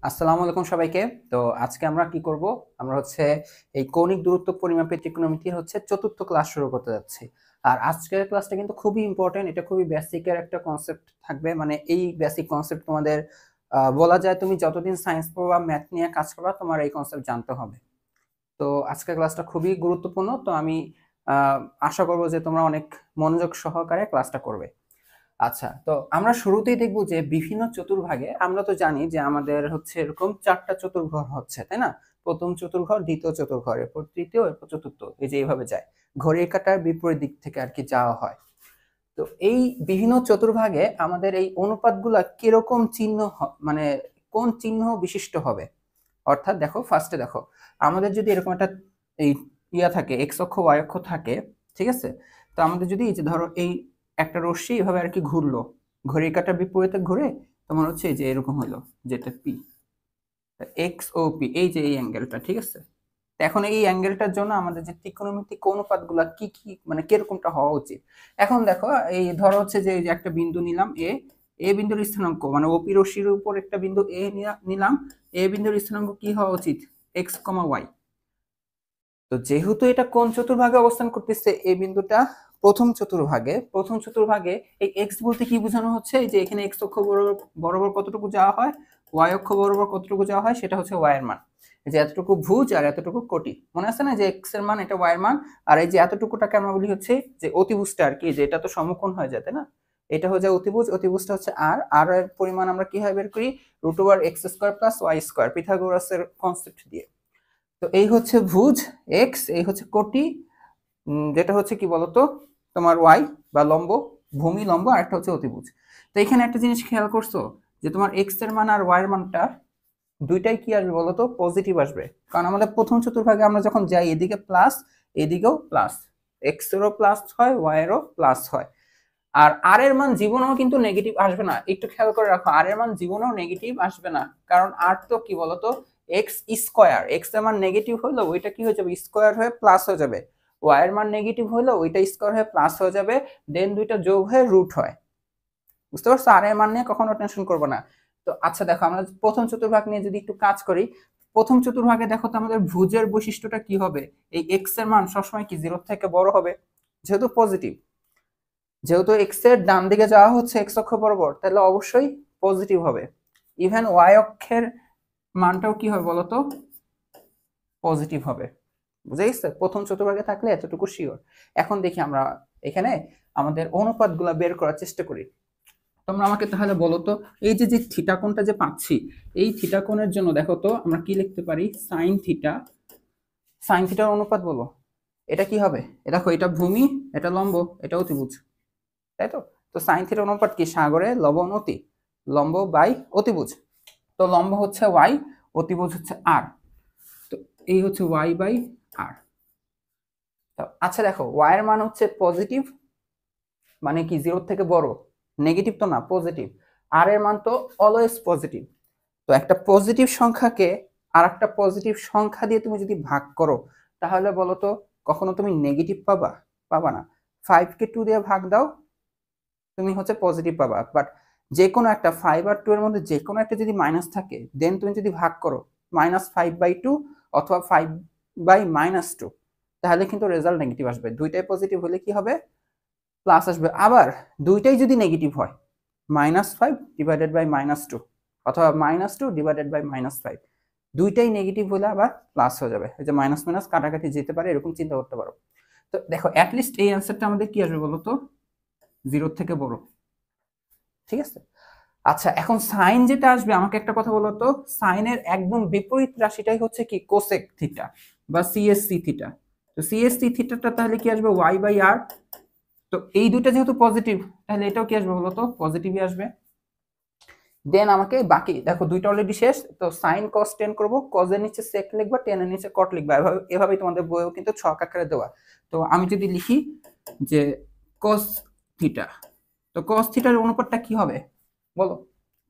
আসসালামু আলাইকুম সবাইকে। তো আজকে আমরা কি করব? আমরা হচ্ছে এই কৌণিক দূরত্ব পরিমাপের ত্রিকোণমিতির চতুর্থ ক্লাস শুরু করতে যাচ্ছি। আর আজকের ক্লাসটা কিন্তু খুবই ইম্পর্টেন্ট। এটা খুবই বেসিকের একটা কনসেপ্ট থাকবে। মানে এই বেসিক কনসেপ্ট তোমাদের বলা যায় তুমি যতদিন সায়েন্স পড়বা, ম্যাথ নিয়ে কাজ করবা, তোমার এই কনসেপ্ট জানতে হবে। তো আজকের ক্লাসটা খুবই গুরুত্বপূর্ণ। তো আমি আহ, আশা করব যে তোমরা অনেক মনোযোগ সহকারে ক্লাসটা করবে। আচ্ছা, তো আমরা শুরুতেই দেখব যে বিভিন্ন চতুর্ভাগে আমরা তো জানি যে আমাদের এরকম চারটা চতুর্ঘর হচ্ছে, তাই না? প্রথম চতুর্ঘর, দ্বিতীয় চতুর্ঘর, এরপর তৃতীয়, এরপর চতুর্থ, এই যে এইভাবে যায়। ঘড়ির কাঁটার বিপরীত দিক থেকে আর কি যাওয়া হয়। তো এই বিভিন্ন চতুর্ভাগে আমাদের এই অনুপাতগুলা কিরকম চিহ্ন মানে কোন চিহ্ন বিশিষ্ট হবে? অর্থাৎ দেখো, ফার্স্টে দেখো, আমাদের যদি এরকম একটা এই থাকে, এক্স অক্ষ ওয়াই অক্ষ থাকে, ঠিক আছে? তো আমাদের যদি এই যে ধরো এই একটা রশ্মি এভাবে আর কি ঘুরলো, ঘড়ির কাঁটার বিপরীতে ঘুরে তোমার এই যে এরকম হলো, যেটা পি, এক্স ও পি, এই যে এই অ্যাঙ্গেলটা, ঠিক আছে? তো এখন এই অ্যাঙ্গেলটার জন্য আমাদের যে ত্রিকোণমিতিক অনুপাতগুলা কি কি মানে কিরকমটা হওয়া উচিত? এখন দেখো, এই ধরো যে এই যে একটা বিন্দু নিলাম এ, এ বিন্দুর স্থানাঙ্ক মানে ওপি রশ্মির উপর একটা বিন্দু এ নিলাম, এ বিন্দুর স্থানাঙ্ক কি হওয়া উচিত? এক্স কমা ওয়াই। তো যেহেতু এটা কোন চতুর্ভাগে অবস্থান করতেছে, এই বিন্দুটা প্রথম চতুর্ভাগে এই এক্স বলতে কি বোঝানো হচ্ছে? এই যে এখানে এক্স অক্ষ বরাবর বরাবর কতটুকু যাওয়া হয়, ওয়াই অক্ষ বরাবর কতটুকু যাওয়া হয়, সেটা হচ্ছে ওয়াই এর মান। এই যে এতটুকু ভুজ আর এতটুকু কোটি, মনে আছে না যে এক্স এর মান এটা ওয়াই এর মান। আর এই যে এতটুকুটাকে আমরা বলি হচ্ছে যে অতিভুজটা আর কি, যে এটা তো সমকোণ হয়ে যায়, তাই না? এটা হয়ে যায় অতিভুজ, অতিভুজটা হচ্ছে আর, আর এর পরিমাণ আমরা কিভাবে বের করি? Root over x square plus y square, পিথাগোরাসের কনসেপ্ট দিয়ে। তো এই হচ্ছে ভুজ এক্স, এই হচ্ছে কোটি, যেটা হচ্ছে কি বলতো তোমার ওয়াই বা লম্ব, ভূমি লম্ব, আর একটা হচ্ছে অতিভুজ। তো এখানে একটা জিনিস খেয়াল করছো যে তোমার এক্স এর মান আর ওয়াই এর মানটা দুইটাই কি আসবে বলতো? পজিটিভ আসবে। কারণ আমাদের প্রথম চতুর্ভাগে আমরা যখন যাই এদিকে প্লাস, এদিকেও প্লাস, এক্স এরও প্লাস হয়, ওয়াই এরও প্লাস হয়। আর আর এর মান জীবনেও কিন্তু নেগেটিভ আসবে না, একটু খেয়াল করে রাখো, আর এর মান জীবনেও নেগেটিভ আসবে না। কারণ আর তো কি বলতো এক্স স্কোয়ার, এক্স এর মান নেগেটিভ হলো ওইটা কি হয়ে যাবে? স্কোয়ার হয়ে প্লাস হয়ে যাবে। ওয়াই এর মান নেগেটিভ হলো ওইটা স্কোয়ার হয়ে প্লাস হয়ে যাবে, দেন দুইটা যোগ হয়ে রুট হয়। বুঝতে পারছো? আর এর মান নিয়ে কখনো টেনশন করবো না। তো আচ্ছা দেখো, আমরা প্রথম চতুর্ভাগ নিয়ে যদি একটু কাজ করি, প্রথম চতুর্ভাগে দেখো তো আমাদের ভুজের বৈশিষ্ট্যটা কি হবে? এই এক্স এর মান সবসময় কি জিরো থেকে বড় হবে, যেহেতু পজিটিভ। যেহেতু এক্স এর ডান দিকে যাওয়া হচ্ছে এক্স অক্ষ বরাবর, তাহলে অবশ্যই পজিটিভ হবে। ইভেন ওয়াই অক্ষের মানটাও কি হবে বলতো? পজিটিভ হবে। বুঝে গেছে? প্রথম চতুর্ভাগে থাকলে এতটুকু শিওর। এখন দেখি আমরা এখানে আমাদের অনুপাতগুলা বের করার চেষ্টা করি। তোমরা আমাকে তাহলে বলো তো, এই যে যে থিটা কোণটা যে পাচ্ছি, এই থিটা কোণের জন্য দেখো তো আমরা কি লিখতে পারি? সাইন থিটা, সাইন থিটার অনুপাত বলো, এটা কি হবে? দেখো, এটা ভূমি, এটা লম্ব, এটা অতিভুজ, তাই তো? তো সাইন থিটার অনুপাত কি? সাগরে লবণ অতি, লম্ব বাই অতিভুজ। তো লম্ব হচ্ছে ওয়াই, অতিভুজ হচ্ছে আর। তো এই হচ্ছে ওয়াই বাই আর। আচ্ছা দেখো, ওয়াই এর মান হচ্ছে পজিটিভ, মানে কি জিরোর থেকে বড়, নেগেটিভ তো না, পজিটিভ। আর এর মান তো অলওয়েজ পজিটিভ। তো একটা পজিটিভ সংখ্যাকে আর একটা পজিটিভ সংখ্যা দিয়ে তুমি যদি ভাগ করো, তাহলে বলো তো কখনো তুমি নেগেটিভ পাবা? পাবা না। 5 কে 2 দিয়ে ভাগ দাও, তুমি পজিটিভ পাবা। বাট যে কোনো একটা 5 আর 2 এর মধ্যে যে কোনো একটা যদি মাইনাস থাকে, দেন তুমি যদি ভাগ করো -5/2 অথবা 5/-2, তাহলে কিন্তু রেজাল্ট নেগেটিভ আসবে। দুইটাই পজিটিভ হলে কি হবে? প্লাস আসবে। আবার দুইটাই যদি নেগেটিভ হয়, -5/-2 অথবা -2/-5, দুইটাই নেগেটিভ হলে আবার প্লাস হয়ে যাবে। এই যে মাইনাস মাইনাস কাটাকাটি যেতে পারে, এরকম চিন্তা করতে পারো। তো দেখো, অ্যাটলিস্ট এই অ্যান্সারটা আমাদের কি আসবে বলতো? জিরোর থেকে বড়, ঠিক আছে? আচ্ছা, এখন সাইন যেটা আসবে, আমাকে একটা কথা বলো তো, সাইনের একদম বিপরীত রাশিটাই হচ্ছে কি? কোসেক থিটা বা সিএসসি থিটা। তো সিএসসি থিটাটা তাহলে কি আসবে? ওয়াই বাই আর। তো এই দুইটা যেহেতু পজিটিভ, তাহলে এটাও কি আসবে বলতো? পজিটিভই আসবে। দেন আমাকে বাকি দেখো, দুইটা অলরেডি শেষ। তো সাইন কস টেন করবো, কজের নিচে সেক লিখবা, টেনের নিচে কট লিখবা, এভাবে এভাবেই তোমাদের বইও কিন্তু ছক আকারে দেওয়া। তো আমি যদি লিখি যে কস থিটা, তো কস থিটার অনুপাতটা কি হবে বলো?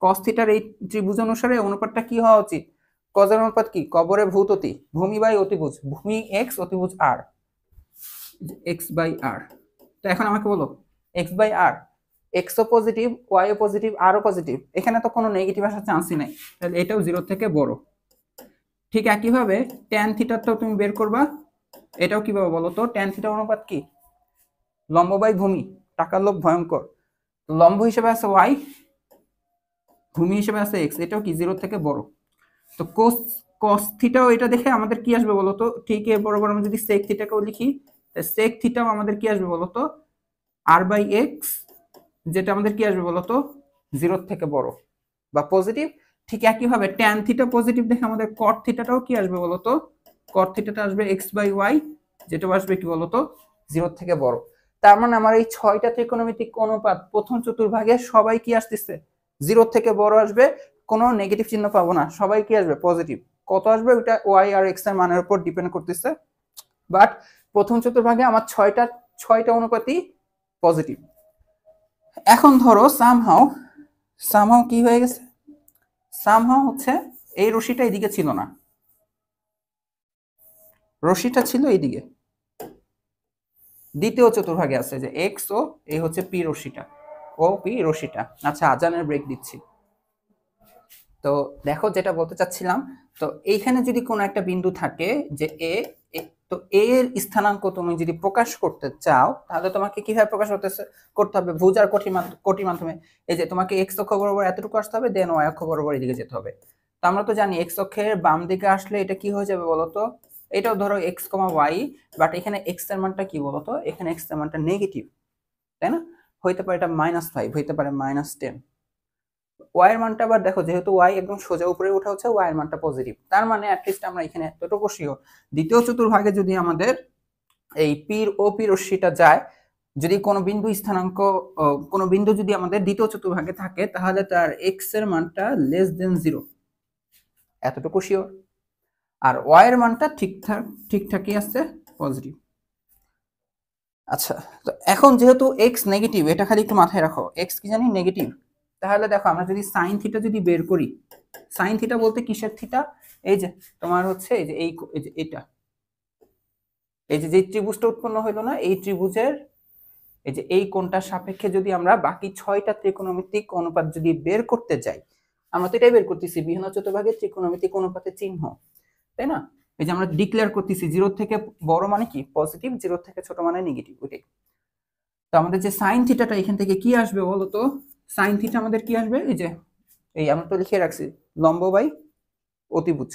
কস থিটার এই ত্রিভুজ অনুসারে অনুপাতটা কি হওয়া উচিত? কজের অনুপাত কি? কবরে ভূত অতি, ভূমি বাই অতিভুজ, ভূমি এক্স, অতিভুজ আর, এক্স বাই আর। তো এখন আমাকে বলো, এক্স বাই আর এক্সও পজিটিভ, ওয়াইও পজিটিভ, আরও পজিটিভ, এখানে তো কোনো নেগেটিভ আসার চান্সই নাই, তাহলে এটাও 0 থেকে বড়। ঠিক একইভাবে ট্যান থিটাটাও তুমি বের করবা, এটাও কিভাবে বলো তো? ট্যান থিটা অনুপাত কি? লম্ব বাই ভূমি, টাকার লোভ ভয়ঙ্কর। লম্ব হিসেবে আছে ওয়াই, ভূমি হিসেবে আছে এক্স, এটাও কি 0 থেকে বড়। তো কোস কস থিটাও এটা দেখে আমাদের কি আসবে বলতো? ঠিক এর বরাবর আমরা যদি সেক থিটাকেও লিখি, সেক থিটাও আমাদের কি আসবে বলতো? আর বাই এক্স, যেটা আমাদের কি আসবে বলতো? 0 থেকে বড় বা পজিটিভ। ঠিক একইভাবে ট্যান থিটা পজিটিভ দেখে আমাদের কট থিটাটাও কি আসবে বলতো? কট থিটাটা আসবে এক্স বাই ওয়াই, যেটা আসবে কি বলতো? 0 থেকে বড়। তার মানে আমার এই 6টা ত্রিকোণমিতিক অনুপাত প্রথম চতুর্ভাগে সবাই কি আসতেছে? 0 থেকে বড় আসবে, কোনো নেগেটিভ চিহ্ন পাবো না, সবাই কি আসবে? পজিটিভ। কত আসবে ওটা ওয়াই আর এক্স এর মানের উপর ডিপেন্ড করতেছে, বাট প্রথম চতুর্ভাগে আমার 6টা অনুপাতই পজিটিভ। এখন ধরো সামহাও কি হয়ে গেছে? সামহাও হচ্ছে এই রশিটা এইদিকে ছিল না, রশিটা ছিল এইদিকে, দ্বিতীয় চতুর্ভাগে আছে যে এক্স ও এই হচ্ছে পি রশিটা, ও পি রশিটা। আচ্ছা, আজানের ব্রেক দিচ্ছি। তো দেখো যেটা বলতে চাচ্ছিলাম, তো এইখানে যদি কোনো একটা বিন্দু থাকে যে এ, তো এ এর স্থানাঙ্ক তুমি যদি প্রকাশ করতে চাও, তাহলে তোমাকে কিভাবে প্রকাশ করতে হবে? ভুজ আর কোটির মাধ্যমে। এই যে তোমাকে এক্স অক্ষ বরাবর এতটুকু আসতে হবে, দেন ওয়াই অক্ষ বরাবর এদিকে যেতে হবে। তো আমরা তো জানি এক্স অক্ষের বাম দিকে আসলে এটা কি হয়ে যাবে বলতো? এটাও ধরো এক্স কমা ওয়াই, বাট এখানে এক্স এর মানটা কি বলতো? এখানে এক্স এর মানটা নেগেটিভ, তাই না? হইতে পারে এটা -5, হইতে পারে -10। ওয়াই এর মানটা আবার দেখো, যেহেতু ওয়াই একদম সোজা উপরে ওঠা হচ্ছে, ওয়াই এর মানটা পজিটিভ, তার মানে অ্যাটলিস্ট আমরা এখানে এতটুকু শিওর, দ্বিতীয় চতুর্ভাগে যদি আমাদের এই পির ও পি রশ্মিটা যায়, যদি কোনো বিন্দু স্থানাঙ্ক, কোনো বিন্দু যদি আমাদের দ্বিতীয় চতুর্ভাগে থাকে, তাহলে তার এক্স এর মানটা <0, এতটুকু শিওর। আর ওয়াই এর মানটা ঠিকঠাকই আছে, পজিটিভ। আচ্ছা, তো এখন যেহেতু এক্স নেগেটিভ, এটা খালি একটু মাথায় রাখো, এক্স কি জানি নেগেটিভ, তাহলে দেখো আমরা যদি সাইন থিটা যদি বের করি, সাইন থিটা বলতে কিসের থিটা? এই যে তোমার হচ্ছে এই যে এটা, এই যে ত্রিভুজটা উৎপন্ন হইলো না, এই ত্রিভুজের এই যে এই কোণটার সাপেক্ষে যদি আমরা বাকি 6টা ত্রিকোণমিতিক অনুপাত যদি বের করতে যাই, আমরা তো এটাই বের করতেছি, বিভিন্ন চতুর্ভাগের ত্রিকোণমিতিক অনুপাতের চিহ্ন, তাই না? এই যে আমরা ডিক্লেয়ার করতেছি 0 থেকে বড় মানে কি পজিটিভ, 0 থেকে ছোট মানে নেগেটিভ, ওইটাই। তো আমাদের যে সাইন থিটাটা এখান থেকে কি আসবে বলতো? সাইন থিটা আমাদের কি আসবে? এই যে এই আমরা তো লিখে রাখছি লম্ব বাই অতিভুজ,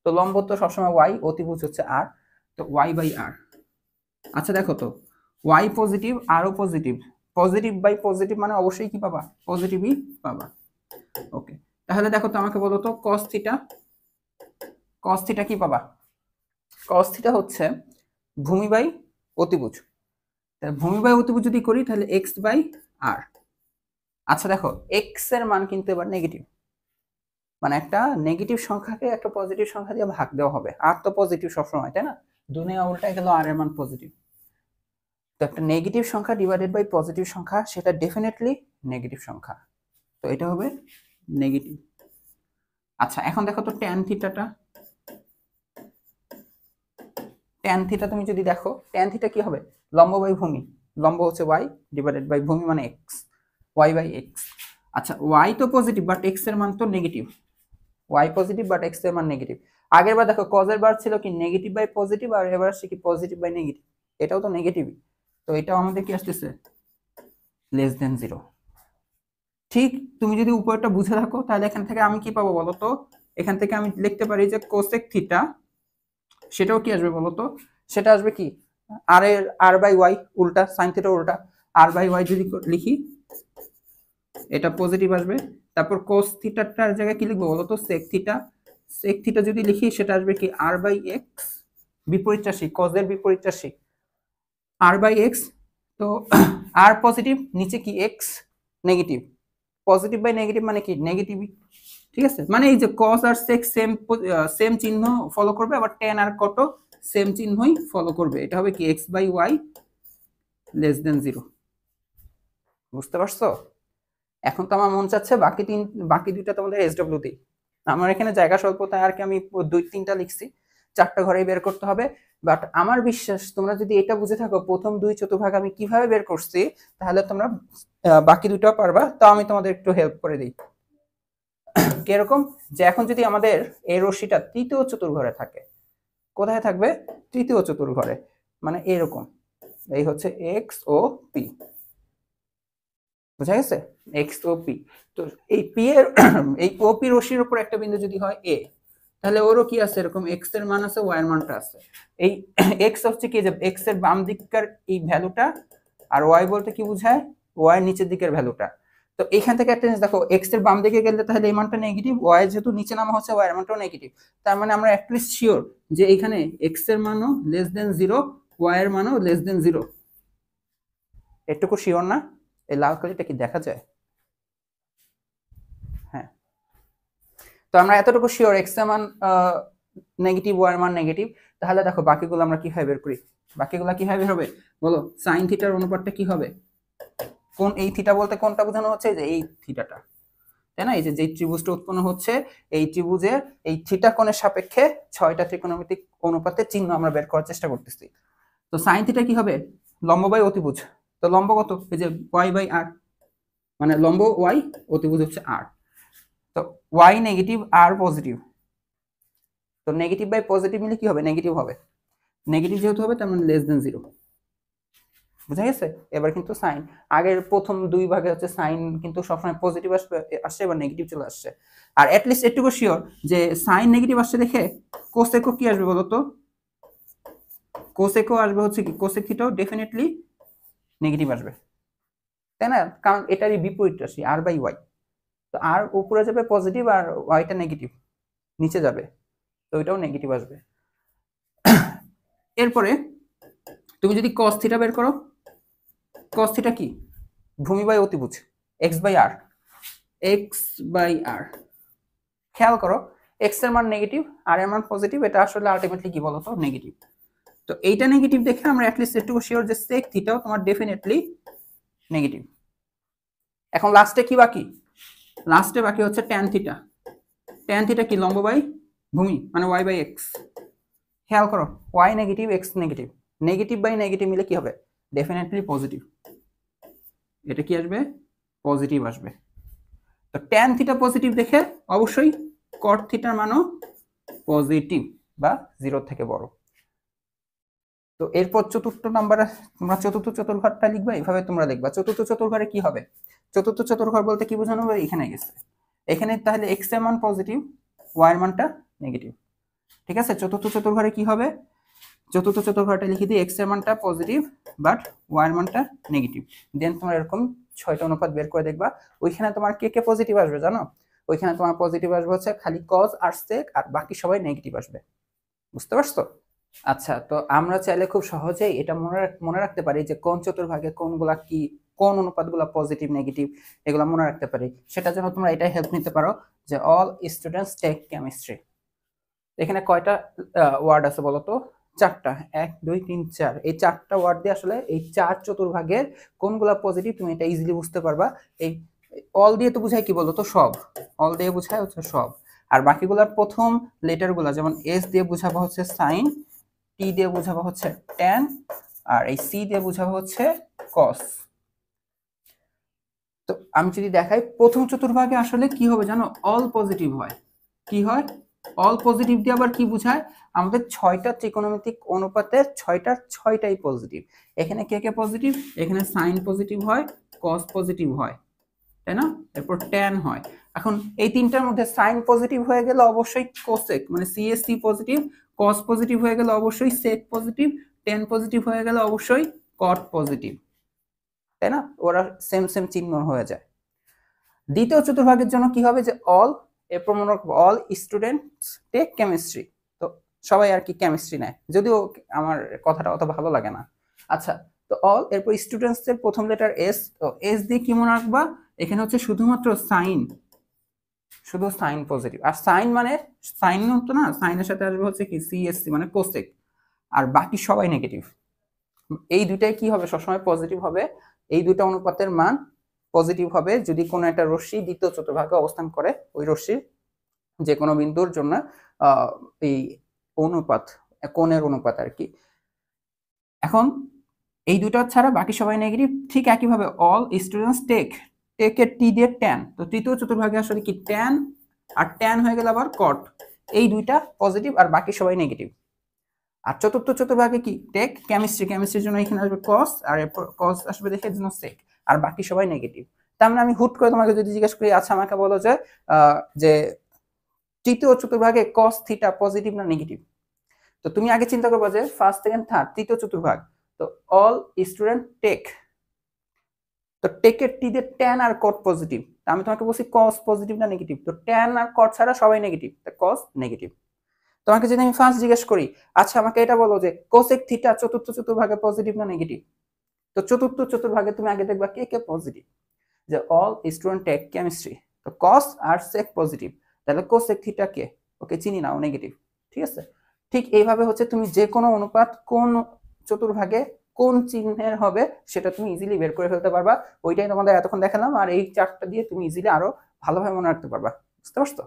তো লম্ব তো সবসময় ওয়াই, অতিভুজ হচ্ছে আর, তো ওয়াই বাই আর। আচ্ছা দেখো তো, ওয়াই পজিটিভ আরও পজিটিভ, পজিটিভ বাই পজিটিভ মানে অবশ্যই কি পাবা? পজিটিভই পাবা। ওকে, তাহলে দেখো তো আমাকে বলো তো কস থিটা কি পাবা? কস থিটা হচ্ছে ভূমি বাই অতিভুজ, ভূমি বাই অতিভুজ যদি করি তাহলে এক্স বাই আর। আচ্ছা দেখো, এক্স এর মান কিন্তু এবার নেগেটিভ, মানে একটা নেগেটিভ সংখ্যাকে একটা পজিটিভ সংখ্যা দিয়ে ভাগ দেওয়া হবে, আর তো পজিটিভ সবসময়, তাই না? দুনিয়া উল্টায় গেল, আর এর মান পজিটিভ, তো একটা নেগেটিভ সংখ্যা ডিভাইডেড বাই পজিটিভ সংখ্যা, সেটা ডেফিনেটলি নেগেটিভ সংখ্যা, তো এটা হবে নেগেটিভ। আচ্ছা এখন দেখো তো ট্যান থিটা তুমি যদি দেখো, ট্যান থিটা কি হবে? লম্ব বাই ভূমি, লম্ব হচ্ছে ওয়াই ডিভাইডেড বাই ভূমি মানে এক্স, ওয়াই বাই এক্স। আচ্ছা ওয়াই তো পজিটিভ বাট এক্স এর মান তো negative, y positive but x এর মান নেগেটিভ। আগের বার দেখো কজের বার ছিল কি নেগেটিভ বাই পজিটিভ, আর এবার আসছে কি পজিটিভ বাই নেগেটিভ, এটাও তো নেগেটিভই, তো এটাও আমাদের কি আসতেছে <0। ঠিক তুমি যদি উপরটা বুঝে থাকো, তাহলে এখান থেকে আমি কি পাবো বলো তো? এখান থেকে আমি লিখতে পারি যে কোসেক থিটা, সেটাও কি আসবে বলো তো? সেটা আসবে কি আর বাই ওয়াই, উল্টা সাইন থিটা উল্টা, আর বাই ওয়াই যদি লিখি এটা পজিটিভ আসবে। তারপর কোস থিটাটার জায়গায় কি লিখবো বলো তো? সেক থিটা যদি লিখি সেটা আসবে কি আর বাই এক্স, বিপরীত রাশি, কজের বিপরীত রাশি আর বাই এক্স। তো আর পজিটিভ, নিচে কি x negative, positive by negative মানে কি নেগেটিভই, ঠিক আছে? মানে এই যে কস আর সেক সেম চিহ্ন ফলো করবে, আবার টেন আর কট সেম চিহ্নই ফলো করবে, এটা হবে কি এক্স বাই ওয়াই <0। বুঝতে পারছো? এখন তো আমার মন চাচ্ছে বাকি দুইটা তোমাদের এসডব্লিউ দিই, আমার এখানে জায়গা স্বল্পতায় আর কি আমি 2-3টা লিখছি, চারটা ঘরেই বের করতে হবে। বাট আমার বিশ্বাস তোমরা যদি এটা বুঝে থাকো প্রথম 2 চতুর্ভাগ আমি কিভাবে বের করছি, তাহলে তোমরা বাকি দুটো পারবা। তো আমি তোমাদের একটু হেল্প করে দিই। কিরকম, যে এখন যদি আমাদের এই রশ্মিটা তৃতীয় চতুর্ঘরে থাকে, কোথায় থাকবে? তৃতীয় চতুর্ঘরে, মানে এরকম, এই হচ্ছে এক্স ও পি, বুঝা গেছে? X O P. তো এই পি এর এই ও পি রশ্মির উপর একটা বিন্দু যদি হয় এ, তাহলে ওরও কি আছে, এরকম এক্স এর মান আছে, ওয়াই এর মানটা আছে। এই এক্স হচ্ছে কি, যে এক্স এর বাম দিককার এই ভ্যালুটা, আর ওয়াই বলতে কি বোঝায়, ওয়াই এর নিচের দিকের ভ্যালুটা। তো এখান থেকে একটা জিনিস দেখো, এক্স এর বাম দিকে গেলে তাহলে এই মানটা নেগেটিভ, ওয়াই যেহেতু নিচে নামা হচ্ছে ওয়াই এর মানটাও নেগেটিভ। তার মানে আমরা অ্যাটলিস্ট শিওর যে এখানে এক্স এর মানও লেস দেন 0, ওয়াই এর মানও লেস দেন 0। এটুকু শিওর না? এই লাল কালিটা কি দেখা যায়? হ্যাঁ, তো আমরা এতটুকু শিওর এক্স এর মান নেগেটিভ, ওয়াই এর মান নেগেটিভ। তাহলে দেখো বাকিগুলো আমরা কিভাবে বের করি? বাকিগুলো কিভাবে বের হবে বলো? সাইন থিটার অনুপাতটা কি হবে? কোন এই থিটা বলতে কোনটা বোঝানো হচ্ছে? যে এই থিটাটা, তাই না? এই যে ত্রিভুজটা উৎপন্ন হচ্ছে, এই ত্রিভুজের এই থিটা কোণের সাপেক্ষে 6টা ত্রিকোণমিতিক অনুপাতের চিহ্ন আমরা বের করার চেষ্টা করতেছি। তো সাইন থিটা কি হবে? লম্ব বাই অতিভুজ। তো লম্ব কত? এই যে ওয়াই বাই আর, মানে লম্ব ওয়াই, অতিভুজ হচ্ছে আর। তো ওয়াই নেগেটিভ, আর পজিটিভ। তো নেগেটিভ বাই পজিটিভ মিলে কি হবে? নেগেটিভ হবে। নেগেটিভ যেহেতু হবে তার মানে লেস দেন 0। বুঝা গেছে? এবার কিন্তু সাইন, আগের প্রথম 2 ভাগে হচ্ছে সাইন কিন্তু সবসময় পজিটিভ আসছে, এবার নেগেটিভ চলে আসছে। আর অ্যাটলিস্ট এটুকু শিওর যে সাইন নেগেটিভ আসছে দেখে কোসেকও কি আসবে বলো তো? কোসেকও আসবে হচ্ছে কি, কোসেক থিটাও ডেফিনেটলি নেগেটিভ আসবে, তাই না? কারণ এটারই বিপরীত রাশি আর বাই ওয়াই। তো আর উপরে যাবে পজিটিভ, আর ওয়াইটা নেগেটিভ নিচে যাবে, তো ওইটাও নেগেটিভ আসবে। এরপরে তুমি যদি কস থিটা বের করো, কস থিটা কি? ভূমি বাই অতিভুজ, x by r, x by r. খেয়াল করো, এক্স এর মান নেগেটিভ, আর এর মান পজিটিভ, এটা আসলে আলটিমেটলি কি বলতো? নেগেটিভ। তো এইটা নেগেটিভ দেখে আমরা অ্যাটলিস্ট একটু শিওর যে সেক থিটাও তোমার ডেফিনেটলি নেগেটিভ। এখন লাস্টে কি বাকি? লাস্টে বাকি হচ্ছে ট্যান থিটা। ট্যান থিটা কি? লম্ব বাই ভূমি, মানে ওয়াই বাই এক্স। খেয়াল করো, y negative, x negative, negative by negative মিলে কি হবে? Definitely positive. এটা কি আসবে? পজিটিভ আসবে। তো ট্যান থিটা পজিটিভ দেখে অবশ্যই কট থিটার মানও পজিটিভ বা 0 থেকে বড়। তো এরপর চতুর্থ নাম্বার, তোমরা চতুর্থ চতুর্ঘরটা লিখবা, এইভাবে তোমরা লিখবা। চতুর্থ চতুর্ঘরে কি হবে? চতুর্থ চতুর্ঘর বলতে কি বোঝানো হবে? এখানে গেছে, এখানে তাহলে এক্স এর মান পজিটিভ, ওয়াই এর মানটা নেগেটিভ। ঠিক আছে? চতুর্থ চতুর্ঘরে কি হবে? চতুর্থ চতুর্ঘরটা লিখে দিই, এক্স এর মানটা পজিটিভ বাট ওয়াই এর মানটা নেগেটিভ। দেন তোমরা এরকম 6টা অনুপাত বের করে দেখবা। ওইখানে তোমার কে কে পজিটিভ আসবে জানো? ওইখানে তোমার পজিটিভ আসবে হচ্ছে খালি কজ আর সেক, আর বাকি সবাই নেগেটিভ আসবে। বুঝতে পারছো? আচ্ছা, তো আমরা চাইলে খুব সহজেই এটা মনে রাখতে পারি যে কোন চতুর্ভাগে কোনগুলা কি, কোন অনুপাতগুলো পজিটিভ নেগেটিভ, এগুলো মনে রাখতে পারি। সেটার জন্য তোমরা এটাই হেল্প নিতে পারো যে অল স্টুডেন্টস টেক কেমিস্ট্রি। এখানে কয়টা ওয়ার্ড আছে বলো তো? 4টা। 1 2 3 4, এই 4টা ওয়ার্ড দিয়ে আসলে এই 4 চতুর্ভাগের কোনগুলা পজিটিভ তুমি এটা ইজিলি বুঝতে পারবা। এই অল দিয়ে তো বুঝায় কি বলো তো? সব। অল দিয়ে বুঝায় হচ্ছে সব। আর বাকিগুলার প্রথম লেটারগুলা, যেমন এস দিয়ে বুঝাবো হচ্ছে সাইন, টি দিয়ে বুঝাবো হচ্ছে ট্যান, আর এই সি দিয়ে বুঝাবো হচ্ছে কস। তো আমি যদি দেখাই প্রথম চতুর্ভাগে আসলে কি হবে জানো? অল পজিটিভ হয়। কি হয়? অল পজিটিভ দিয়ে আবার কি বুঝায়? আমাদের 6টা ত্রিকোণমিতিক অনুপাতের 6টার 6টাই পজিটিভ। এখানে কে কে পজিটিভ? এখানে সাইন পজিটিভ হয়, কস পজিটিভ হয়, তাই না? এরপর ট্যান হয়। এখন এই তিনটার মধ্যে সাইন পজিটিভ হয়ে গেলে অবশ্যই কোসেক, মানে সিএসসি পজিটিভ, কস পজিটিভ হয়ে গেলে অবশ্যই সেক পজিটিভ, ট্যান পজিটিভ হয়ে গেলে অবশ্যই কট পজিটিভ, তাই না? ওরা সেম সেম চিহ্ন হয়ে যায়। দ্বিতীয় চতুর্ভাগের জন্য কি হবে? যে অল, এরপর মনে রাখবো অল স্টুডেন্টস টেক কেমিস্ট্রি। তো সবাই আর কি কেমিস্ট্রি নেয়, যদিও আমার কথাটা অত ভালো লাগে না। আচ্ছা, তো অল, এরপর স্টুডেন্টস এর প্রথম লেটার এস। তো এস দিয়ে কি মনে রাখবা? এখানে হচ্ছে শুধুমাত্র সাইন, শুধু সাইন পজিটিভ। আর সাইন মানে সাইন তো না, সাইনের সাথে আসবে হচ্ছে কি সিএসসি, মানে কোসেক, আর বাকি সবাই নেগেটিভ। এই দুইটাই কি হবে? সবসময় পজিটিভ হবে। এই দুইটা অনুপাতের মান পজিটিভ হবে যদি কোনো একটা রশ্মি দ্বিতীয় চতুর্ভাগে অবস্থান করে, ওই রশ্মির যে কোনো বিন্দুর জন্য এই অনুপাত, কোণের অনুপাত আর কি। এখন এই দুটো ছাড়া বাকি সবাই নেগেটিভ। ঠিক একইভাবে অল স্টুডেন্টস টেক, টেকের টি দিয়ে ট্যান, তো তৃতীয় চতুর্ভাগে আসলে কি ট্যান, আর ট্যান হয়ে গেল আবার কট, এই দুইটা পজিটিভ আর বাকি সবাই নেগেটিভ। আর চতুর্থ চতুর্ভাগে কি টেক কেমিস্ট্রি, কেমিস্ট্রির জন্য এখানে আসবে কস, আর এরপর কস আসবে দেখে জন্য সেক, আর বাকি সবাই নেগেটিভ। তার মানে আমি হুট করে তোমাকে যদি জিজ্ঞেস করি, আচ্ছা আমাকে বলো যে তৃতীয় চতুর্ভাগে কস থিটা পজিটিভ না নেগেটিভ, তো তুমি আগে চিন্তা করবে যে ফার্স্ট সেকেন্ড থার্ড তৃতীয় চতুর্ভাগ, তো অল স্টুডেন্ট টেক, তো টেকের টি দিয়ে ট্যান আর কট পজিটিভ, আমি তোমাকে বলছি কস পজিটিভ না নেগেটিভ, তো ট্যান আর কট ছাড়া সবাই নেগেটিভ, তো কস নেগেটিভ। তোমাকে যদি আমি ফার্স্ট জিজ্ঞেস করি, আচ্ছা আমাকে এটা বলো যে কোসেক থিটা চতুর্থ চতুর্ভাগে পজিটিভ না নেগেটিভ, তো চতুর্থ চতুর্ভাগে তুমি আগে দেখবা কে কে পজিটিভ, যে অল স্টুডেন্ট টেক কেমিস্ট্রি, তো কস আর সেক পজিটিভ, তাহলে কোসেক থিটা কে, ওকে চিনি না, ও নেগেটিভ। ঠিক আছে, ঠিক এইভাবে হচ্ছে তুমি যে কোনো অনুপাত কোন চতুর্ভাগে কোন চিহ্নের হবে সেটা তুমি ইজিলি বের করে ফেলতে পারবা। ওইটাই তোমাদের এতক্ষণ দেখালাম, আর এই চার্টটা দিয়ে তুমি ইজিলি আরো ভালোভাবে মনে রাখতে পারবা। বুঝতে পারছো?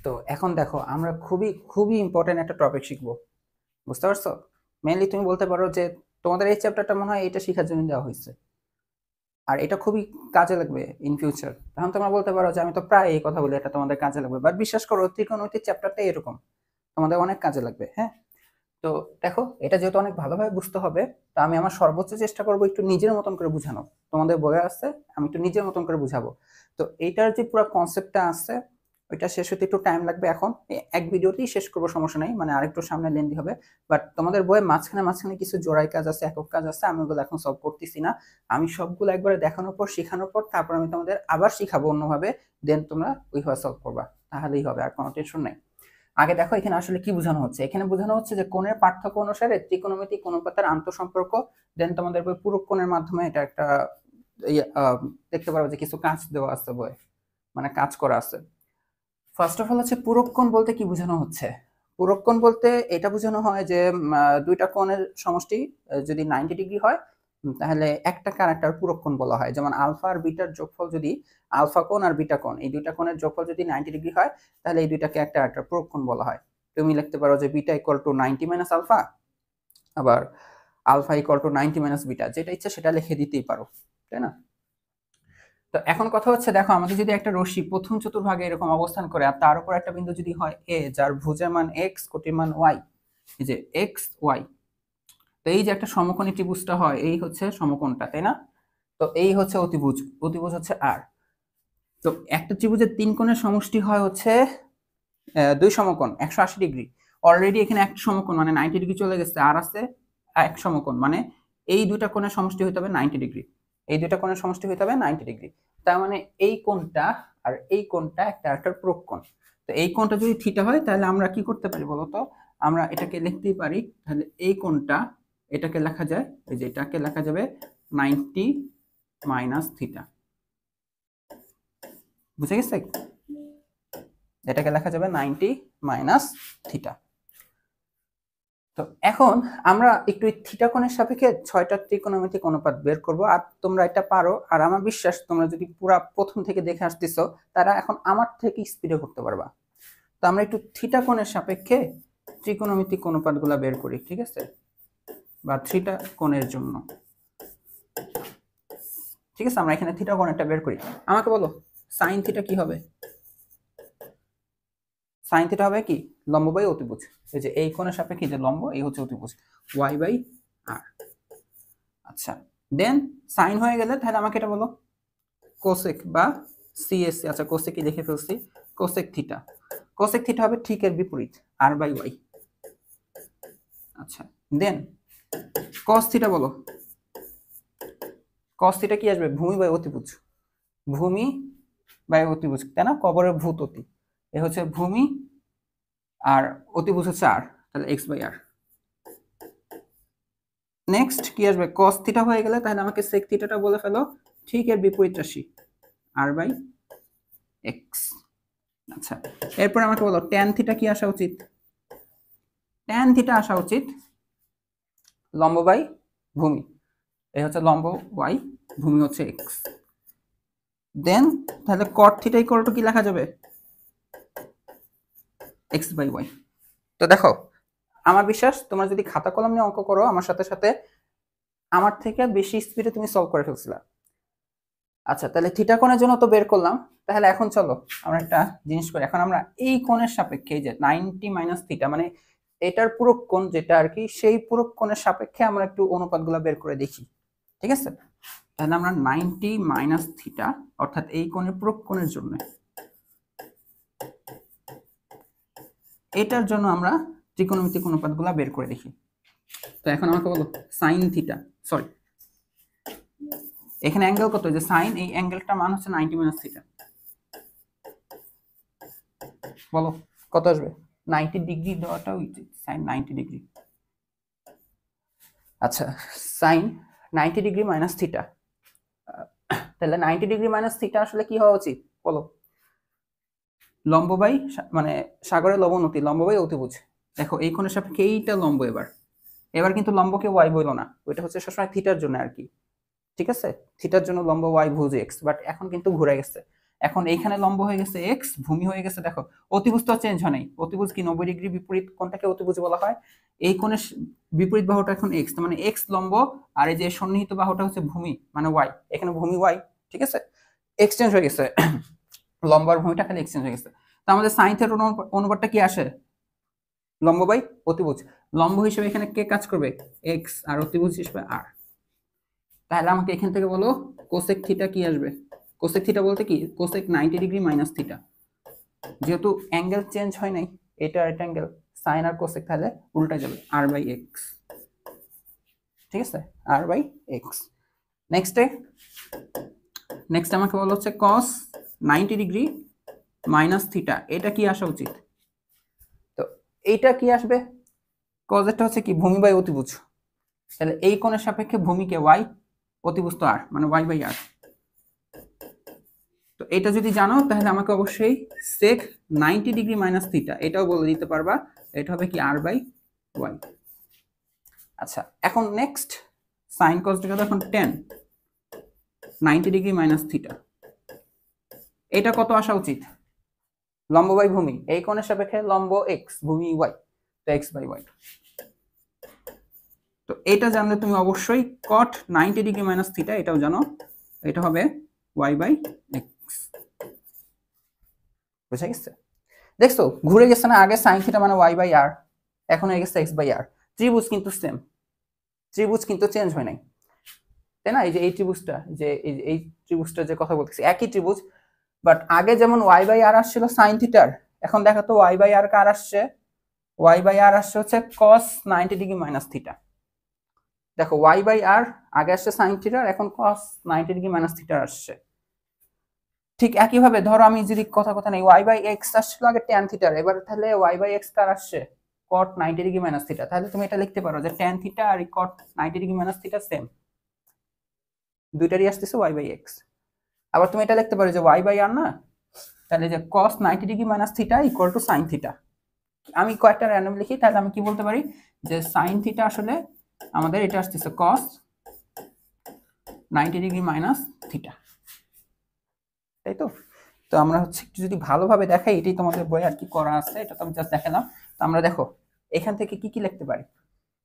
তো এখন দেখো আমরা খুবই খুবই ইম্পর্টেন্ট একটা টপিক শিখবো। বুঝতে পারছো? মেইনলি তুমি বলতে পারো যে তোমাদের এই চ্যাপ্টারটা মনে হয় এটা শেখার জন্য দেওয়া হয়েছে, আর এটা খুবই কাজে লাগবে ইন ফিউচার। তখন তোমরা বলতে পারো যে আমি তো প্রায় এই কথা বলি, এটা তোমাদের কাজে লাগবে, বাট বিশ্বাস করো ত্রিকোণমিতির চ্যাপ্টারটা এরকম তোমাদের অনেক কাজে লাগবে। হ্যাঁ, তো দেখো এটা যেহেতু অনেক ভালোভাবে বুঝতে হবে, তো আমি আমার সর্বোচ্চ চেষ্টা করবো একটু নিজের মতন করে বুঝানো। তোমাদের বইয়ে আছে, আমি একটু নিজের মতন করে বুঝাবো। তো এইটার যে পুরো কনসেপ্টটা আছে ওইটা শেষ হতে একটু টাইম লাগবে। এখন এক ভিডিওতেই শেষ করবো, সমস্যা নাই, মানে আরেকটু সামনে লেন্দি হবে। বাট তোমাদের বইয়ে মাঝখানে মাঝখানে কিছু জোড়াই কাজ আছে, একক কাজ আছে, আমি ওগুলো এখন সলভ করতেছি না। আমি সবগুলো একবারে দেখানোর পর শেখানোর পর তারপর আমি তোমাদের আবার শিখাবো অন্যভাবে, দেন তোমরা ওইভাবে সলভ করবা, তাহলেই হবে, আর কোনো টেনশন নাই। আগে দেখো এখানে আসলে কি বোঝানো হচ্ছে। এখানে বোঝানো হচ্ছে যে কোণের পার্থক্য অনুসারে ত্রিকোণমিতিক অনুপাতের আন্তঃসম্পর্ক। দেন তোমাদের বই পুরো কোণের মাধ্যমে এটা একটা দেখতে পারো যে কিছু কাজ দেওয়া আছে বই, মানে কাজ করা আছে। ফার্স্ট অফ অল হচ্ছে পূরক কোণ বলতে কি বোঝানো হচ্ছে। পূরক কোণ বলতে এটা বোঝানো হয় যে দুইটা কোণের সমষ্টি যদি 90 ডিগ্রি হয় তাহলে একটা আরেকটার পূরক কোণ বলা হয়। যেমন আলফা আর বিটার যোগফল যদি, আলফা কোণ আর বিটা কোণ এই দুইটা কোণের যোগফল যদি 90 ডিগ্রি হয় তাহলে এই দুইটাকে একটা আরেকটার পূরক কোণ বলা হয়। তুমি লিখতে পারো যে beta equal to 90 minus alpha, আবার alpha equal to 90 minus beta, যেটা ইচ্ছা সেটা লিখে দিতেই পারো, তাই না? তো এখন কথা হচ্ছে দেখো আমাদের যদি একটা রশ্মি প্রথম চতুর্ভাগে এরকম অবস্থান করে আর তার উপর একটা বিন্দু যদি হয় এ, যার ভুজের মান এক্স, কোটির মান ওয়াই, এই যে এক্স ওয়াই, তো এই যে একটা সমকোণী ত্রিভুজটা হয় এই হচ্ছে সমকোণটা, তাই না? তো এই হচ্ছে অতিভুজ, অতিভুজ হচ্ছে আর। তো একটা ত্রিভুজের তিন কোণের সমষ্টি হয় হচ্ছে দুই সমকোণ 180 ডিগ্রি। অলরেডি এখানে একটা সমকোণ মানে 90 ডিগ্রি চলে গেছে, আর আছে এক সমকোণ, মানে এই দুইটা কোণের সমষ্টি হতে হবে 90 ডিগ্রি, এই দুইটা কোণের সমষ্টি হতে হবে 90 ডিগ্রি। তার মানে এই কোণটা আর এই কোণটা একটা আরেকটার পূরক কোণ। তো এই কোণটা যদি থিটা হয় তাহলে আমরা কি করতে পারি বলতো, আমরা এটাকে লিখতেই পারি, তাহলে এই কোণটা এটাকে লেখা যায়, এই যে এটাকে লেখা যাবে 90 মাইনাস থিটা। বুঝে গেছে? এটাকে লেখা যাবে 90 মাইনাস থিটা। তো এখন আমরা একটু থিটা কোণের সাপেক্ষে 6টা ত্রিকোণমিতিক অনুপাত বের করব, আর তোমরা এটা পারো, আর আমার বিশ্বাস তোমরা যদি পুরা প্রথম থেকে দেখে আসতেছো তারা এখন আমার থেকে স্পিডে করতে পারবা। তো আমরা একটু থিটা কোণের সাপেক্ষে ত্রিকোণমিতিক অনুপাতগুলো বের করি, ঠিক আছে? বা থিটা কোণের জন্য, ঠিক আছে, আমরা এখানে থিটা কোণেরটা বের করি। আমাকে বলো সাইন থিটা কি হবে? সাইন থিটা হবে কি লম্ব বাই অতিভুজ, এই যে এই কোণের সাপেক্ষে যে লম্ব এই হচ্ছে অতিভুজ y বাই r। আচ্ছা, দেন সাইন হয়ে গেলে তাহলে আমাকে এটা বলো কোসেক বা সিএসসি। আচ্ছা কোসেক কি লিখে ফেলছি, কোসেক থিটা। কোসেক থিটা হবে ঠিক এর বিপরীত r বাই y। আচ্ছা, দেন কস থিটা বলো। কস থিটা কি আসবে? ভূমি বাই অতিভুজ, ভূমি বাই অতিভুজ, তাই না? কবরের ভূত অতি, এ হচ্ছে ভূমি আর অতিভুজ হচ্ছে r, তাহলে x বাই r। নেক্সট কি আসবে? cos থিটা হয়ে গেলে তাহলে আমাকে sec থিটাটা বলে ফেলো ঠিক এর বিপরীত রাশি r বাই x। আচ্ছা, এরপর আমাকে বলো tan থিটা কি আসা উচিত? tan থিটা আসা উচিত লম্ব বাই ভূমি, এই হচ্ছে লম্ব y, ভূমি হচ্ছে x। দেন তাহলে cot থিটা ইকুয়াল টু কি লেখা যাবে? x by y। তো দেখো আমার বিশ্বাস তোমরা যদি খাতা কলম নিয়ে অঙ্ক করো আমার সাথে সাথে আমার থেকে বেশি স্পিডে তুমি সলভ করে ফেলছিলা। আচ্ছা তাহলে থিটা কোণের জন্য তো বের করলাম, তাহলে এখন চলো আমরা একটা জিনিস করি। এখন আমরা এই কোণের সাপেক্ষে যে 90 মাইনাস থিটা মানে এটার পূরক কোণ যেটা আর কি, সেই পূরক কোণের সাপেক্ষে আমরা একটু অনুপাতগুলো বের করে দেখি, ঠিক আছে? তাহলে আমরা 90 মাইনাস থিটা অর্থাৎ এই কোণের পূরক কোণের জন্য, এটার জন্য আমরা ত্রিকোণমিতিক অনুপাতগুলো বের করে দেখি। তো এখন আমাকে বলো সাইন থিটা, সরি এখানে অ্যাঙ্গেল কত, যে সাইন, এই অ্যাঙ্গেলটার মান হচ্ছে 90 মাইনাস থিটা, বলো কত আসবে? 90 ডিগ্রি দেওয়াটা উচিত, সাইন 90 ডিগ্রি। আচ্ছা সাইন 90 ডিগ্রি মাইনাস থিটা, তাহলে 90 ডিগ্রি মাইনাস থিটা আসলে কি হওয়া উচিত বলো? লম্ব বাই মানে সাগরের লবণ অতি, লম্ব বাই অতিভুজ। দেখো এই কোণের সাপেক্ষে এইটা লম্ব, এবার কিন্তু লম্বকে ওয়াই বইলো না, ওইটা হচ্ছে সবসময় থিটার জন্য আর কি, ঠিক আছে? থিটার জন্য লম্ব ওয়াই, ভুজ এক্স, বাট এখন কিন্তু ঘুরে গেছে, এখন এইখানে লম্ব হয়ে গেছে এক্স, ভূমি হয়ে গেছে, দেখো অতিভুজ তো চেঞ্জ হয় নাই, অতিভুজ কি 90 ডিগ্রি বিপরীত কোণটাকে অতিভুজ বলা হয়। এই কোণের বিপরীত বাহুটা এখন এক্স, মানে এক্স লম্ব, আর এই যে সন্নিহিত বাহুটা হচ্ছে ভূমি মানে ওয়াই, এখানে ভূমি ওয়াই, ঠিক আছে? এক্সচেঞ্জ হয়ে গেছে, লম্ব আর ভূমিটা খালি এক্সচেঞ্জ হয়ে গেছে। তো আমাদের সাইন থিটার অনুপাতটা কি আসে? লম্ব বাই অতিভুজ। লম্ব হিসেবে এখানে কে কাজ করবে? এক্স, আর অতিভুজ হিসেবে আর। তাহলে আমাকে এখান থেকে বলো কোসেক থিটা কি আসবে? কোসেক থিটা বলতে কি? কোসেক 90 ডিগ্রি মাইনাস থিটা, যেহেতু অ্যাঙ্গেল চেঞ্জ হয় নাই, এটা আর এটা অ্যাঙ্গেল, সাইন আর কোসেক তাহলে উল্টা যাবে, আর বাই এক্স, ঠিক আছে? আর বাই এক্স। নেক্সট আমাকে বলা হচ্ছে কস 90 ডিগ্রি মাইনাস থিটা, এটা কি আসা উচিত? তো এইটা কি আসবে? কজেরটা হচ্ছে কি ভূমি বাই অতিভুজ, তাহলে এই কোণের সাপেক্ষে ভূমিকে ওয়াই, অতিভুজ তো আর, মানে ওয়াই বাই আর। তো এটা যদি জানো তাহলে আমাকে অবশ্যই সেক 90 ডিগ্রি মাইনাস থিটা এটাও বলে দিতে পারবা, এটা হবে কি আর বাই ওয়াই। আচ্ছা এখন নেক্সট সাইন কস যেটা এখন tan 90 ডিগ্রি মাইনাস থিটা, এটা কত আসা উচিত? লম্ব বাই ভূমি, এই কোণের সাপেক্ষে লম্ব এক্স, ভূমি ওয়াই, তো এক্স বাই ওয়াই। তো এটা জানলে তুমি অবশ্যই cot 90 ডিগ্রি মাইনাস থিটা এটাও জানো, এটা হবে y বাই এক্স। বুঝা গেছে? দেখছো ঘুরে গেছে না? আগে সাইন থিটা মানে y বাই আর, এখন হয়ে গেছে x বাই আর। ত্রিভুজ কিন্তু সেম, ত্রিভুজ কিন্তু চেঞ্জ হয় নাই, তাই না? এই যে এই ত্রিভুজটা, যে এই ত্রিভুজটা যে কথা বলতেছি একই ত্রিভুজ, বাট আগে যেমন y বাই আর আসছিল সাইন থিটার, এখন দেখো তো y বাই আর কার আসছে? y বাই আর আসছে হচ্ছে cos 90 ডিগ্রি মাইনাস থিটা। দেখো y বাই আর আগে আসছে সাইন থিটার, এখন cos 90 ডিগ্রি মাইনাস থিটার আসছে। ঠিক একইভাবে ধরো আমি যদি কথা নেই, y বাই এক্স আসছিল আগে tan থিটার, এবার তাহলে y বাই এক্স কার আসছে? cot 90 degree minus theta. তাহলে তুমি এটা লিখতে পারো যে tan থিটা আর cot 90 degree minus theta same, দুইটারই আসতেছে y বাই এক্স। আবার তুমি এটা লিখতে পারো যে y বাই আর না, তাহলে যে cos 90 degree minus theta equal two sin theta. আমি কয়েকটা র্যান্ডম লিখি, তাহলে আমি কি বলতে পারি যে sin থিটা আসলে আমাদের এটা আসতেছে cos 90 ডিগ্রি মাইনাস থিটা, তাই তো? তো আমরা হচ্ছে একটু যদি ভালোভাবে দেখাই, এটাই তোমাদের বই আর কি করা আছে, এটা তো আমি জাস্ট দেখালাম। তো আমরা দেখো এখান থেকে কি কি লিখতে পারি,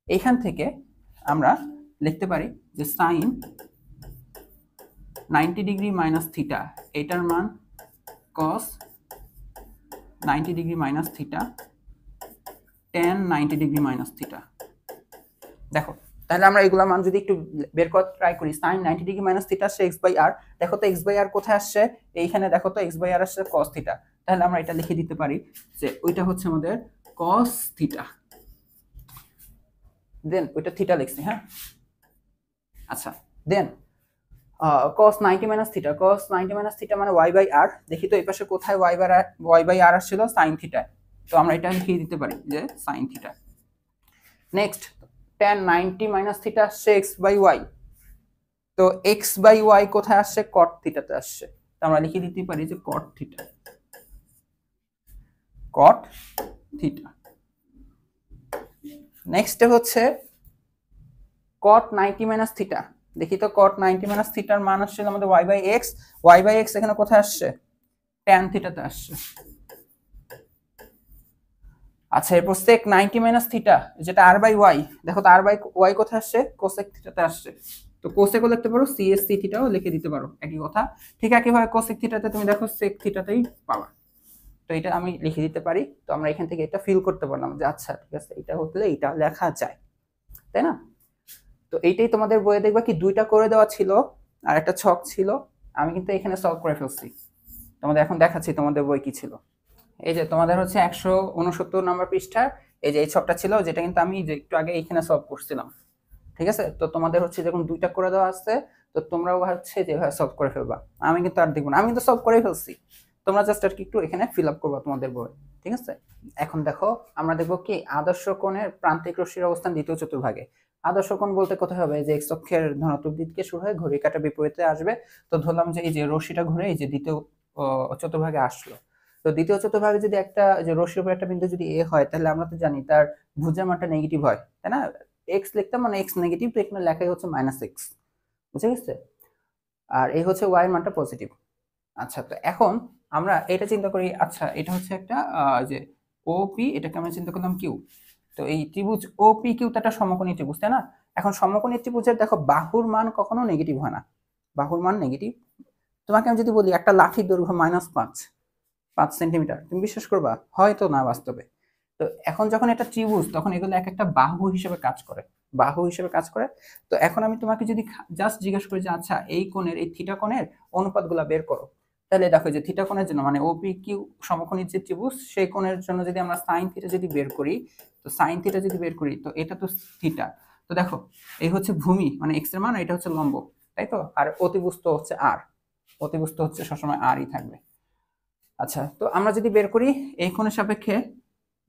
এখান থেকে আমরা লিখতে পারি যে sin 90 ডিগ্রি মাইনাস থিটা এটার মান cos 90 degree minus theta tan 90 degree minus theta. দেখো তাহলে আমরা এগুলা মান যদি একটু বের করতে ট্রাই করি, sin 90 ডিগ্রি মাইনাস থিটা আসছে x বাই আর, দেখো তো x বাই আর কোথায় আসছে? এইখানে দেখো তো x বাই আর আসছে cos থিটা, তাহলে আমরা এটা লিখে দিতে পারি যে ওইটা হচ্ছে আমাদের cos থিটা, দেন ওইটা থিটা লিখছি, হ্যাঁ? আচ্ছা দেন cos 90 minus theta, cos 90 minus theta মানে y বাই আর, দেখি তো এই পাশে কোথায় y বাই আর আসছিল? sin থিটা, তো আমরা এটা লিখে দিতে পারি যে sin theta. Next tan 90 minus theta আসছে x বাই y, তো x বাই y কোথায় আসছে? cot থিটাতে আসছে, তো আমরা লিখে দিতে পারি যে cot theta, cot theta. Next হচ্ছে cot 90 মাইনাস থিটা, দেখি তো cot 90 মাইনাস থিটার মান আসছে আমাদের y by x, y by x এখানে কোথায় আসছে? tan থিটাতে আসছে। আচ্ছা, এরপর sec 90 মাইনাস থিটা, যেটা r বাই ওয়াই, দেখো তো r বাই ওয়াই কোথায় আসছে, কোসেক থিটাতে আসছে। তো কোসেকও লিখতে পারো, CSC থিটাও লিখে দিতে পারো, একই কথা। ঠিক একইভাবে কোসেক থিটাতে তুমি দেখো sec থিটাতেই পাবা। তো এটা আমি লিখে দিতে পারি। তো আমরা এখান থেকে এটা ফিল করতে পারলাম যে আচ্ছা ঠিক আছে, এটা হলে এটা লেখা যায়, তাই না? তো এইটাই তোমাদের বইয়ে দেখবা কি দুইটা করে দেওয়া ছিল আর একটা ছক ছিল। আমি কিন্তু এখানে সলভ করে ফেলছি, তোমাদের এখন দেখাচ্ছি তোমাদের বই কি ছিল। এই যে তোমাদের হচ্ছে 169 নম্বর পৃষ্ঠার এই যে এই ছকটা ছিল, যেটা কিন্তু আমি যে একটু আগে এইখানে সলভ করছিলাম। ঠিক আছে, তো তোমাদের হচ্ছে যখন দুইটা করে দেওয়া আছে, তো তোমরাও হচ্ছে যেভাবে সলভ করে ফেলবা। আমি কিন্তু আর দেখবো না, আমি কিন্তু সলভ করে ফেলছি। তোমরা জাস্ট আর কি একটু এখানে ফিল আপ করবা তোমাদের বই। ঠিক আছে, এখন দেখো আমরা দেখবো কি আদর্শ কোণের প্রান্তিক রশ্মির অবস্থান দ্বিতীয় চতুর্ভাগে। আদর্শ কোণ বলতে কোথায় হবে, যে এক্স অক্ষের ধনাত্মক দিক থেকে শুরু হয়ে ঘড়ি কাঁটা বিপরীতে আসবে। তো ধরলাম যে এই যে রশ্মিটা ঘুরে এই যে দ্বিতীয় চতুর্ভাগে আসলো। তো দ্বিতীয় চতুর্ভাগে যদি একটা যে রশ্মির উপর একটা বিন্দু যদি এ হয়, তাহলে আমরা তো জানি তার ভুজের মানটা নেগেটিভ হয়, তাই না? এক্স লিখতাম মানে এক্স নেগেটিভ, তো এখানে লেখাই হচ্ছে -x, বুঝে গেছে? আর এই হচ্ছে ওয়াই এর মানটা পজিটিভ। আচ্ছা, তো এখন আমরা এটা চিন্তা করি, আচ্ছা এটা হচ্ছে একটা যে ওপি, এটাকে আমরা চিন্তা করলাম কিউ। তো এই ত্রিভুজ ওপি কিউ তো একটা সমকোণী ত্রিভুজ, তাই না? এখন সমকোণী ত্রিভুজের দেখো বাহুর মান কখনো নেগেটিভ হয় না, বাহুর মান নেগেটিভ। তোমাকে আমি যদি বলি একটা লাঠির দৈর্ঘ্য -5 সেন্টিমিটার, তুমি বিশ্বাস করবা? হয়তো না বাস্তবে। তো এখন যখন এটা ত্রিভুজ, তখন এগুলো এক একটা বাহু হিসেবে কাজ করে, বাহু হিসেবে কাজ করে। তো এখন আমি তোমাকে যদি জাস্ট জিজ্ঞাসা করি যে আচ্ছা এই কোণের, এই থিটা কোণের অনুপাতগুলো বের করো, তাহলে দেখো যে থিটা কোণের জন্য মানে ওপি কিউ সমকোণী যে ত্রিভুজ, সেই কোণের জন্য যদি আমরা সাইন থিটা যদি বের করি, তো সাইন থিটা যদি বের করি, তো এটা তো থিটা। তো দেখো এই হচ্ছে ভূমি মানে এক্স এর মান, এটা হচ্ছে লম্ব, তাই তো? আর অতিভুজ তো হচ্ছে আর, অতিভুজ তো হচ্ছে সবসময় আরই থাকবে। আচ্ছা, তো আমরা যদি বের করি এই কোণের সাপেক্ষে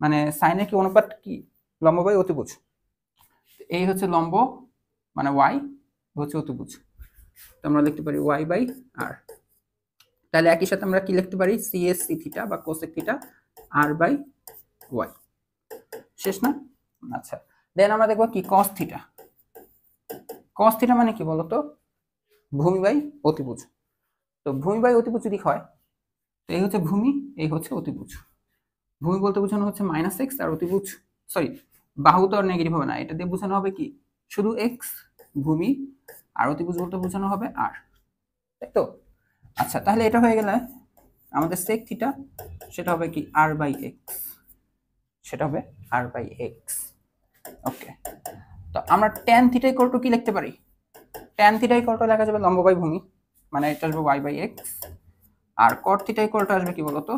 মানে সাইনের কি অনুপাত কি, লম্ব বাই অতিভুজ। এই হচ্ছে লম্ব মানে ওয়াই, হচ্ছে অতিভুজ, তো আমরা লিখতে পারি ওয়াই বাই আর। তাহলে একই সাথে আমরা কি লিখতে পারি, সিএসসি থিটা বা কোসেক থিটা আর বাই ওয়াই। শেষ না? আচ্ছা, দেন আমরা দেখবো কি কস থিটা। কস থিটা মানে কি বলতো, ভূমি বাই অতিভুজ। তো ভূমি বাই অতিভুজ যদি হয়, তো এই হচ্ছে ভূমি, এই হচ্ছে অতিভুজ। ভূমি বলতে বোঝানো হচ্ছে -x, আর অতিভুজ সরি বাহু তো আর নেগেটিভ হবে না, এটা দিয়ে বোঝানো হবে কি শুধু x ভূমি, আর অতিভুজ বলতে বোঝানো হবে r, তাই তো? আচ্ছা, তাহলে এটা হয়ে গেলে আমাদের sec থিটা সেটা হবে কি r বাই এক্স, সেটা হবে r বাই এক্স। ওকে, তো আমরা tan থিটা ইকুয়াল টু কি লিখতে পারি, tan থিটা ইকুয়াল টু লেখা যাবে লম্ব বাই ভূমি মানে এটা আসবে y বাই এক্স, আর cot থিটা ইকুয়াল টু আসবে কি বলতো,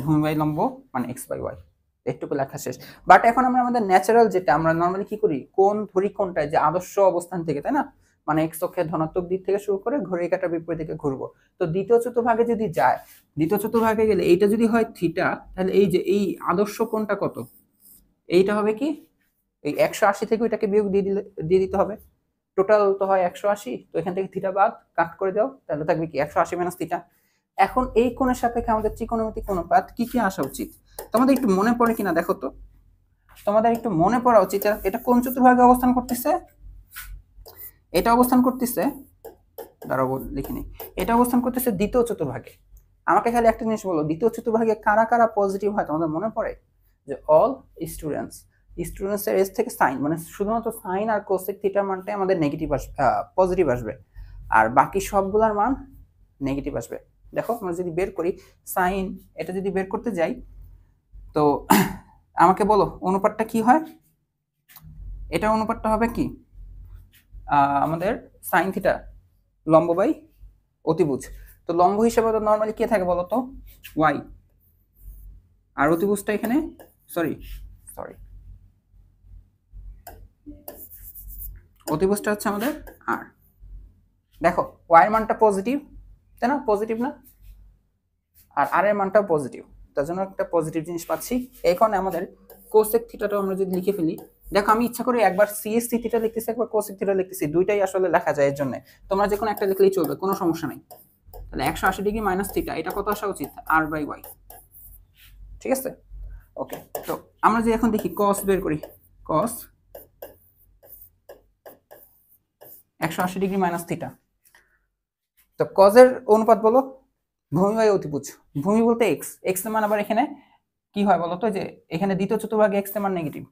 ভূমি বাই লম্ব মানে x বাই y। একটুকু লেখা শেষ। বাট এখন আমরা আমাদের ন্যাচারাল যেটা আমরা নরমালি কি করি, কোন ধরি কোনটা যে আদর্শ অবস্থান থেকে, তাই না? মানে এক্স অক্ষের ধনাত্মক দিক থেকে শুরু করে ঘড়ি কাঁটার বিপরীত দিকে ঘুরবো। তো দ্বিতীয় চতুর্ভাগে যদি যায়, দ্বিতীয় চতুর্ভাগে গেলে এইটা যদি হয় থিটা, তাহলে এই যে এই আদর্শ কোণটা কত, এইটা হবে কি এই 180 থেকে ওইটাকে বিয়োগ দিয়ে দিতে হবে। টোটাল তো হয় 180, তো এখান থেকে থিটা বাদ কাট করে দাও, তাহলে থাকবে কি 180 মাইনাস থিটা। এখন এই কোণের সাপেক্ষে আমাদের ত্রিকোণমিতিক অনুপাত কি কি আসা উচিত, তোমাদের একটু মনে পড়ে কিনা দেখো তো, তোমাদের একটু মনে পড়া উচিত। এটা কোন চতুর্ভাগে অবস্থান করতেছে, এটা অবস্থান করতেছে, দাঁড়াবো লিখে নিই, এটা অবস্থান করতেছে দ্বিতীয় চতুর্ভাগে। আমাকে খালি একটা জিনিস বলো, দ্বিতীয় চতুর্ভাগে কারা কারা পজিটিভ হয় তোমাদের মনে পড়ে? যে অল স্টুডেন্টস, স্টুডেন্টসের এস থেকে সাইন মানে শুধুমাত্র সাইন আর কোসেক থিটার মানটাই আমাদের নেগেটিভ আসবে, পজিটিভ আসবে, আর বাকি সবগুলোর মান নেগেটিভ আসবে। দেখো আমরা যদি বের করি সাইন, এটা যদি বের করতে যাই, তো আমাকে বলো অনুপাতটা কি হয়, এটা অনুপাতটা হবে কি আমাদের সাইন থিটা লম্ব বাই অতিভুজ। তো লম্ব হিসেবে তো নরমালি কে থাকে বলো তো, ওয়াই, আর অতিভুজটা এখানে সরি অতিভুজটা হচ্ছে আমাদের আর। দেখো ওয়াই এর মানটা পজিটিভ, তাই না? পজিটিভ না? আর আর এর মানটাও পজিটিভ, তার জন্য একটা পজিটিভ জিনিস পাচ্ছি। এখন আমাদের কোসেক থিটাটাও আমরা যদি লিখে ফেলি, দেখো আমি ইচ্ছা করে একবার সিএসসি থিটা লিখতেছি, একবার কোসেক থিটা লিখতেছি, দুইটাই আসলে লেখা যায়, এর জন্য তোমরা যে কোনো একটা লিখলেই চলবে, কোনো সমস্যা নেই। তাহলে 180 ডিগ্রি মাইনাস থিটা, এটা কত আসা উচিত, আর বাই ওয়াই। ঠিক আছে, ওকে। তো আমরা যে এখন দেখি কস বের করি, কস 180 ডিগ্রি মাইনাস থিটা, তো কজের অনুপাত বলো, ভূমি বাই অতিভুজ। ভূমি বলতে এক্স, এক্স এর মান আবার এখানে কি হয় বলতো, যে এখানে দ্বিতীয় চতুর্ভাগে এক্স এর মান নেগেটিভ,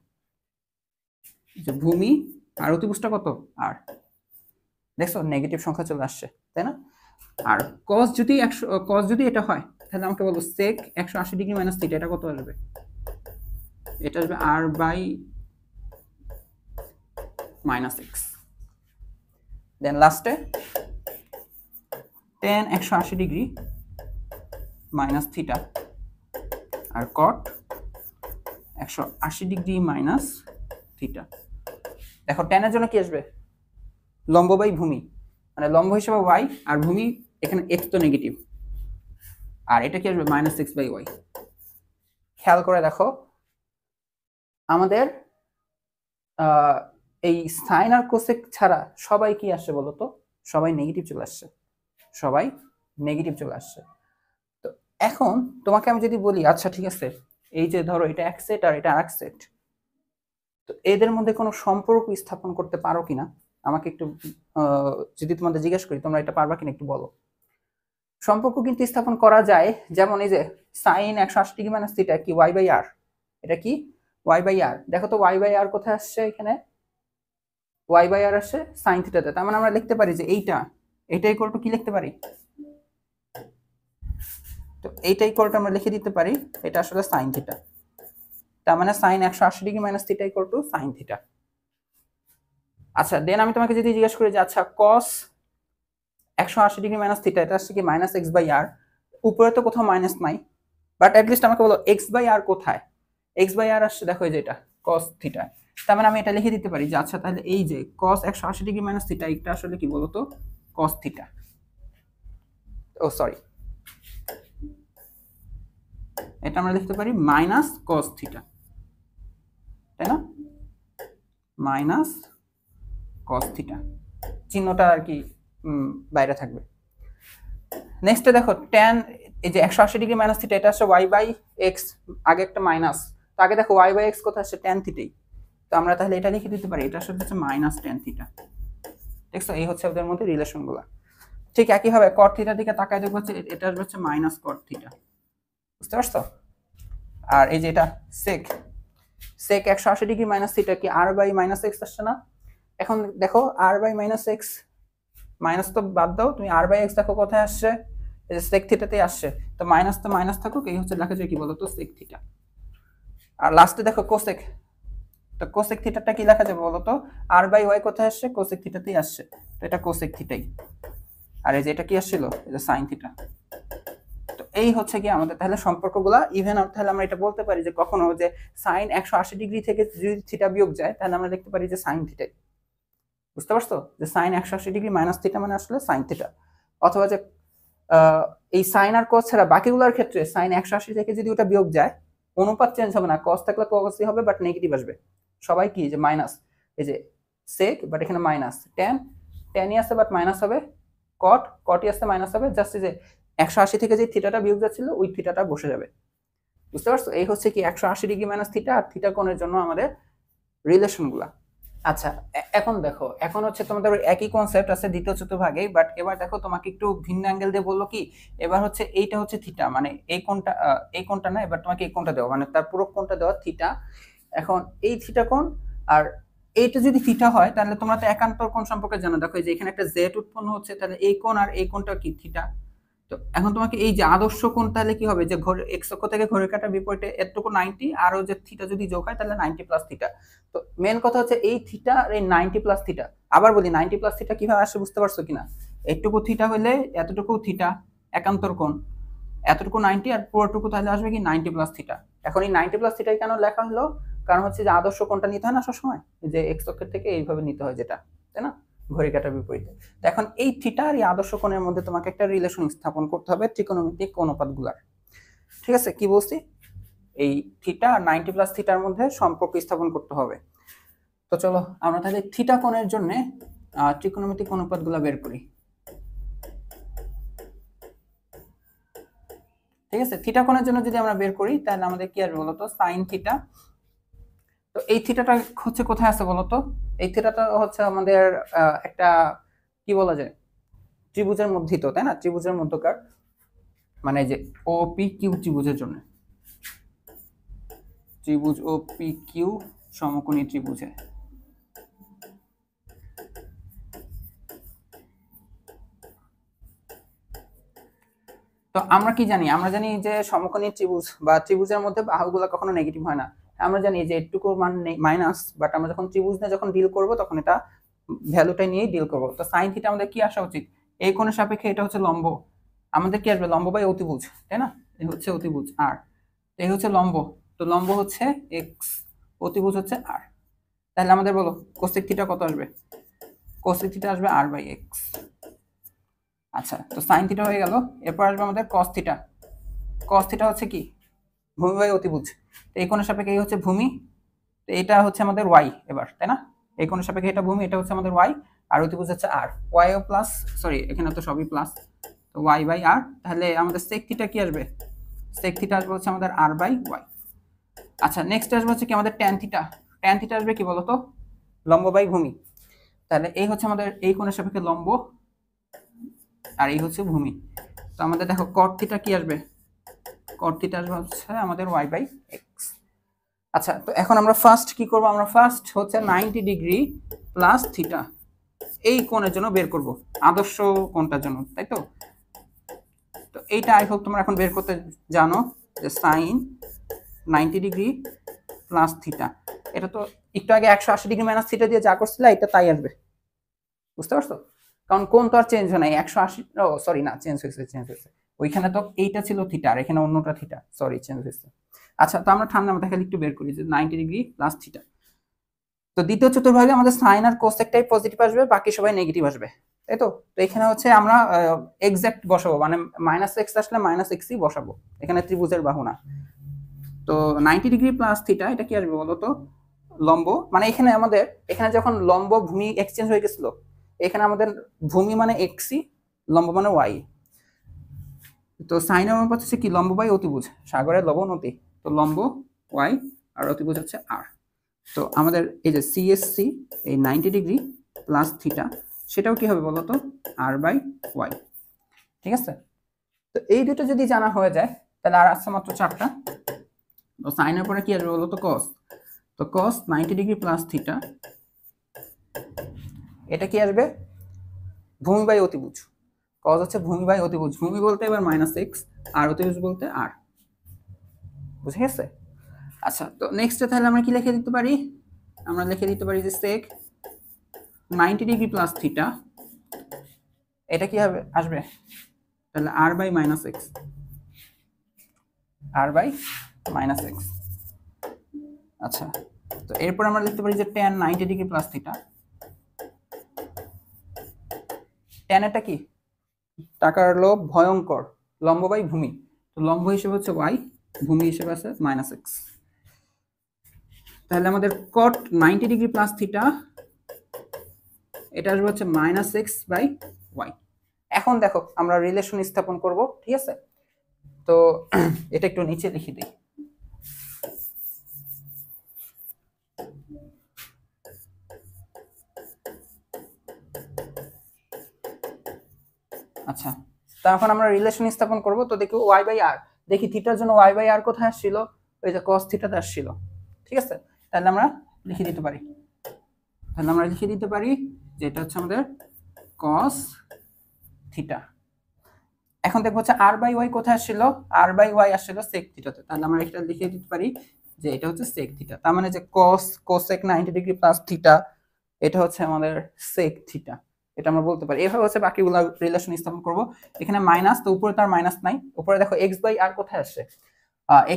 যে ভূমি আর অতিভুজটা কত আর, দেখছো নেগেটিভ সংখ্যা চলে আসছে, তাই না? আর cos যদি 100, cos যদি এটা হয় তাহলে আমাকে বলো sec 180 ডিগ্রি মাইনাস থিটা, এটা কত আসবে? এটা আসবে r বাই মাইনাস এক্স। দেন লাস্টে tan 180 ডিগ্রি মাইনাস থিটা আর cot 180 ডিগ্রি মাইনাস থিটা। দেখো tan এর জন্য কি আসবে? লম্ব বাই ভূমি, মানে লম্ব হিসেবে y আর ভূমি এখানে x তো নেগেটিভ, আর এটা কি আসবে মাইনাস এক্স বাই ওয়াই। খেয়াল করে দেখো আমাদের এই সাইন আর কোসেক ছাড়া সবাই কি আসছে বলতো? সবাই নেগেটিভ চলে আসছে, সবাই নেগেটিভ চলে আসছে। তো এখন তোমাকে আমি যদি বলি আচ্ছা ঠিক আছে, এই যে ধরো এটা এক সেট আর এটা আরেক সেট, তো এদের মধ্যে কোনো সম্পর্ক স্থাপন করতে পারো কিনা আমাকে একটু যদি তোমাদের জিজ্ঞেস করি তোমরা এটা পারবা কিনা একটু বলো। সম্পর্ক কিন্তু স্থাপন করা যায়, যেমন এই যে সাইন 180 ডিগ্রি মাইনাস থিটা কি ওয়াই বাই আর, এটা কি ওয়াই বাই আর। দেখো তো ওয়াই বাই আর কোথায় আসছে? এখানে ওয়াই বাই আর আসছে সাইন থিটাতে। তার মানে আমরা লিখতে পারি যে এটা ইকুয়াল টু কি লিখতে পারি? তো এইটা ইকুয়াল টু আমরা লিখে দিতে পারি এটা আসলে সাইন থিটা। তার মানে sine 180 degree minus theta equal to sine theta. আচ্ছা দেন আমি তোমাকে যদি জিজ্ঞেস করি যে আচ্ছা cos 180 ডিগ্রি মাইনাস থিটা এটা আসছে কি মাইনাস এক্স বাই আর, উপরে তো কোথাও মাইনাস নাই, বাট অ্যাটলিস্ট আমাকে বলো এক্স বাই আর কোথায়? এক্স বাই আর আসছে দেখো এই যে এটা cos থিটা। তার মানে আমি এটা লিখে দিতে পারি যে আচ্ছা তাহলে এই যে cos 180 ডিগ্রি মাইনাস থিটা এটা আসলে কি বলতো? cos theta. ও সরি, এটা আমরা লিখতে পারি মাইনাস cos থিটা, তাই না? মাইনাস cos থিটা, চিহ্নটা আর কি বাইরে থাকবে। নেক্সটে দেখো tan এই যে 180 ডিগ্রি মাইনাস থিটা এটা আসছে y বাই x, আগে একটা মাইনাস, তো আগে দেখো y বাই x কোথায় আসছে? tan থিটাই। তো আমরা তাহলে এটা লিখে দিতে পারি এটা আসলে হচ্ছে মাইনাস tan থিটা। দেখছো এই হচ্ছে ওদের মধ্যে রিলেশনগুলো। ঠিক একই ভাবে cot থিটার দিকে তাকায় দেখো হচ্ছে এটা আসবে হচ্ছে মাইনাস cot থিটা, বুঝতে পারছো? আর এই যে এটা sec 180 ডিগ্রি মাইনাস থিটা কি r বাই মাইনাস x আসছে না? এখন দেখো r by minus x, minus তো বাদ দাও, তুমি r বাই x দেখো কোথায় আসছে? এই যে sec থিটাতেই আসছে, তো মাইনাস থাকুক, এই হচ্ছে লেখা যায় কি বলতো? sec theta. আর লাস্টে দেখো cosec, তো cosec থিটাটা কি লেখা যাবে বলতো? r বাই y কোথায় আসছে? cosec থিটাতেই আসছে, তো এটা cosec থিটাই। আর এই যে এটা কি আসছিল? এই যে sin থিটা। তো এই হচ্ছে কি আমাদের তাহলে সম্পর্কগুলা ইভেন। তাহলে আমরা এটা বলতে পারি যে কখনো যে sin 180 ডিগ্রি থেকে যদি থিটা বিয়োগ যায় তাহলে আমরা দেখতে পারি যে sin থিটাই, বুঝতে পারছো? যে sin 180 ডিগ্রি মাইনাস থিটা মানে আসলে sin থিটা। অথবা যে এই sin আর cos ছাড়া বাকিগুলোর ক্ষেত্রে sin 180 থেকে যদি ওটা বিয়োগ যায় অনুপাত চেঞ্জ হবে না, cos থাকলে cosই হবে বাট নেগেটিভ আসবে। সবাই কি যে মাইনাস, এই যে sec বাট এখানে মাইনাস, tan ই আছে বাট মাইনাস হবে, cot ই আছে মাইনাস হবে, জাস্ট যে 180 থেকে যে থিটাটা বিয়োগ যাচ্ছিল ওই থিটাটা বসে যাবে, বুঝতে পারছো? এই হচ্ছে কি 180 ডিগ্রি মাইনাস থিটা আর থিটা কোণের জন্য আমাদের রিলেশনগুলা। আচ্ছা এখন দেখো, এখন হচ্ছে তোমাদের একই কনসেপ্ট আছে দ্বিতীয় চতুর্ভাগে, বাট এবার দেখো তোমাকে একটু ভিন্ন অ্যাঙ্গেল দিয়ে বললো কি, এবার হচ্ছে এইটা হচ্ছে থিটা, মানে এই কোণটা না, এবার তোমাকে এই কোণটা দেওয়া, মানে তার পুরো কোণটা দেওয়া থিটা। এখন এই থিটা কোণ আর এইটা যদি থিটা হয় তাহলে তোমরা তো একান্তর কোণ সম্পর্কে জানো। দেখো যে এখানে একটা জেড উৎপন্ন হচ্ছে, তাহলে এই কোণ আর এই কোণটা কি? থিটা। তো এখন তোমাকে এই যে আদর্শ কোণ তাহলে কি হবে? যে এক্স অক্ষ থেকে ঘড়ির কাঁটার বিপরীতে এতটুকু 90 আর যে থিটা যদি যোগ হয় তাহলে 90 প্লাস থিটা। তো মেন কথা হচ্ছে এই থিটা আর এই 90 প্লাস থিটা। আবার বলি 90 প্লাস থিটা কিভাবে আসে বুঝতে পারছো কিনা? এতটুকু থিটা হলে এতটুকু থিটা একান্তর কোণ, এতটুকু 90 আর পুরোটুকু তাহলে আসবে কি 90 প্লাস থিটা। এখন এই 90 প্লাস থিটাই কেন লেখা হলো? কারণ হচ্ছে যে আদর্শ কোণটা নিতে হয় না সবসময়, যে এক্স অক্ষের থেকে এইভাবে নিতে হয় যেটা, তাই না? ঘড়ি কাঁটার বিপরীতে। এখন এই থিটা আর এই আদর্শ কোণের মধ্যে তোমাকে একটা রিলেশন স্থাপন করতে হবে ত্রিকোণমিতিক অনুপাতগুলার। ঠিক আছে, কি বলছি? এই থিটা আর 90 প্লাস থিটার মধ্যে সম্পর্ক স্থাপন করতে হবে। তো চলো আমরা তাহলে থিটা কোণের জন্য ত্রিকোণমিতিক অনুপাতগুলা বের করি। ঠিক আছে, থিটা কোণের জন্য যদি আমরা বের করি তাহলে আমাদের কি আসবে বলতো? Sine theta. তো এই থিটাটা হচ্ছে কোথায় আছে বলতো? এই থিটাটা হচ্ছে আমাদের একটা কি বলা যায় ত্রিভুজের মধ্যিত, তাই না? ত্রিভুজের মধ্যকার, মানে যে ও পি কিউ ত্রিভুজের জন্য। ত্রিভুজ ও পি কিউ সমকোণী ত্রিভুজে। তো আমরা কি জানি, আমরা জানি যে সমকোণী ত্রিভুজ বা ত্রিভুজের মধ্যে বাহুগুলো কখনো নেগেটিভ হয় না। আমরা জানি যে এটুকুর মান মাইনাস, বাট আমরা যখন ত্রিভুজ নিয়ে যখন ডিল করব তখন এটা ভ্যালুটা নিয়ে ডিল করব। তো সাইন থিটা আমাদের কি আসা উচিত, এই কোণের সাপেক্ষে এটা হচ্ছে লম্ব, আমাদের কি আসবে লম্ব বাই অতিভুজ, তাই না? এই হচ্ছে অতিভুজ আর এই হচ্ছে লম্ব, তো লম্ব হচ্ছে এক্স, অতিভুজ হচ্ছে আর। তাহলে আমাদের বলো কোসেক থিটা কত আসবে, কোসেক থিটা আসবে আর বাই এক্স। আচ্ছা, তো সাইন থিটা হয়ে গেল, এরপর আসবে আমাদের কস থিটা। কস থিটা হচ্ছে কি, ভূমি বাই অতিভুজ, তো এই কোণের সাপেক্ষে এই হচ্ছে ভূমি, তো এটা হচ্ছে আমাদের ওয়াই এবার, তাই না? এই কোণের সাপেক্ষে এটা ভূমি, এটা হচ্ছে আমাদের ওয়াই, আর অতিভুজ হচ্ছে আর, ওয়াই ও প্লাস, সরি এখানে তো সবই প্লাস, তো ওয়াই বাই আর। তাহলে আমাদের সেক থিটা কি আসবে, সেক থিটা আসবে হচ্ছে আমাদের আর বাই ওয়াই। আচ্ছা, নেক্সট আসবে হচ্ছে কি আমাদের ট্যান থিটা। ট্যান থিটা আসবে কি বলতো, লম্ব বাই ভূমি। তাহলে এই হচ্ছে আমাদের এই কোণের সাপেক্ষে লম্ব, আর এই হচ্ছে ভূমি। তো আমাদের দেখো কট থিটা কি আসবে, কট থিটা আসবে হচ্ছে আমাদের ওয়াই বাই এক্স। আচ্ছা, তো এখন আমরা ফার্স্ট কি করব, আমরা ফার্স্ট হচ্ছে 90 ডিগ্রি প্লাস থিটা এই কোণের জন্য বের করব, আদর্শ কোণটার জন্য, তাই তো? তো এইটা আই হোপ তোমরা এখন বের করতে জানো যে সাইন 90 ডিগ্রি প্লাস থিটা, এটা তো একটু আগে 180 ডিগ্রি মাইনাস থিটা দিয়ে যা করছিল এটা তাই আসবে, বুঝতে পারছো? কারণ কোণ তো আর চেঞ্জ হয় নাই, 180, ও সরি না, চেঞ্জ হয়েছে, ওইখানে তো এইটা ছিল থিটা আর এখানে অন্যটা থিটা, সরি চেঞ্জ হয়েছে। আচ্ছা, তো আমরা ঠান্ডা মাথায় খালি একটু বের করি যে 90 ডিগ্রি প্লাস থিটা। তো দ্বিতীয় চতুর্ভাগে আমাদের সাইন আর কোসেকটাই পজিটিভ আসবে, বাকি সবাই নেগেটিভ আসবে, তাই তো? তো এখানে হচ্ছে আমরা এক্সাক্ট বসাবো, মানে মাইনাস এক্স আসলে মাইনাস এক্সই বসাবো, এখানে ত্রিভুজের বাহু না। তো 90 ডিগ্রি প্লাস থিটা এটা কি আসবে বলো তো, লম্ব, মানে এখানে আমাদের এখানে যখন লম্ব ভূমি এক্সচেঞ্জ হয়ে গেছিল, এখানে আমাদের ভূমি মানে এক্সই, লম্ব মানে ওয়াই। তো সাইনের অনুপাত হচ্ছে কি লম্ব বাই অতিভুজ, সাগরের লবণ নদী, তো লম্ব ওয়াই আর অতিভুজ হচ্ছে আর। তো আমাদের এই যে সিএসসি এই 90 ডিগ্রি প্লাস থিটা সেটাও কি হবে বলতো, আর বাই ওয়াই, ঠিক আছে? তো এই দুটো যদি জানা হয়ে যায় তাহলে আর আছে মাত্র চারটা। তো সাইনের পরে কি আসবে বলতো, কস, তো কস 90 ডিগ্রি প্লাস থিটা এটা কি আসবে, ভূমি বাই অতিভুজ, কস হচ্ছে ভূমি বাই অতিভুজ, ভূমি বলতে এবার মাইনাস এক্স আর অতিভুজ বলতে আর, বুঝে গেছে? আচ্ছা, তো নেক্সটে তাহলে আমরা কি লিখে দিতে পারি, আমরা লিখে দিতে পারি যে সেক 90 ডিগ্রি প্লাস থিটা এটা কি হবে আসবে, তাহলে r by minus x, r by minus x. আচ্ছা, তো এরপর আমরা লিখতে পারি যে tan 90 degree plus theta, tan এটা কি, টাকার লোভ ভয়ঙ্কর, লম্ব বাই ভূমি, তো লম্ব হিসেবে হচ্ছে ওয়াই, ভূমি হিসেবে আছে মাইনাস এক্স। তাহলে আমাদের cot 90 ডিগ্রি প্লাস থিটা এটা আসবে হচ্ছে মাইনাস এক্স বাই ওয়াই। এখন দেখো আমরা রিলেশন স্থাপন করব, ঠিক আছে? তো এটা একটু নিচে লিখে দিই। আচ্ছা, তো এখন আমরা রিলেশন স্থাপন করব, তো দেখি ওয়াই বাই আর, দেখি থিটার জন্য ওয়াই বাই আর কোথায় আসছিল, ওই যে cos থিটাতে আসছিল, ঠিক আছে? তাহলে আমরা লিখে দিতে পারি, তাহলে আমরা লিখে দিতে পারি যে এটা হচ্ছে আমাদের cos থিটা। এখন দেখো হচ্ছে আর বাই ওয়াই কোথায় আসছিল, আর বাই ওয়াই আসছিল sec থিটাতে, তাহলে আমরা এটা লিখে দিতে পারি যে এটা হচ্ছে sec থিটা। তার মানে যে cos cosec 90 degree plus theta এটা হচ্ছে আমাদের sec থিটা, এটা আমরা বলতে পারি। এভাবে হচ্ছে বাকিগুলো রিলেশন স্থাপন করব। এখানে মাইনাস, তো উপরে তার মাইনাস নাই, উপরে দেখো x বাই আর কোথায় আসছে,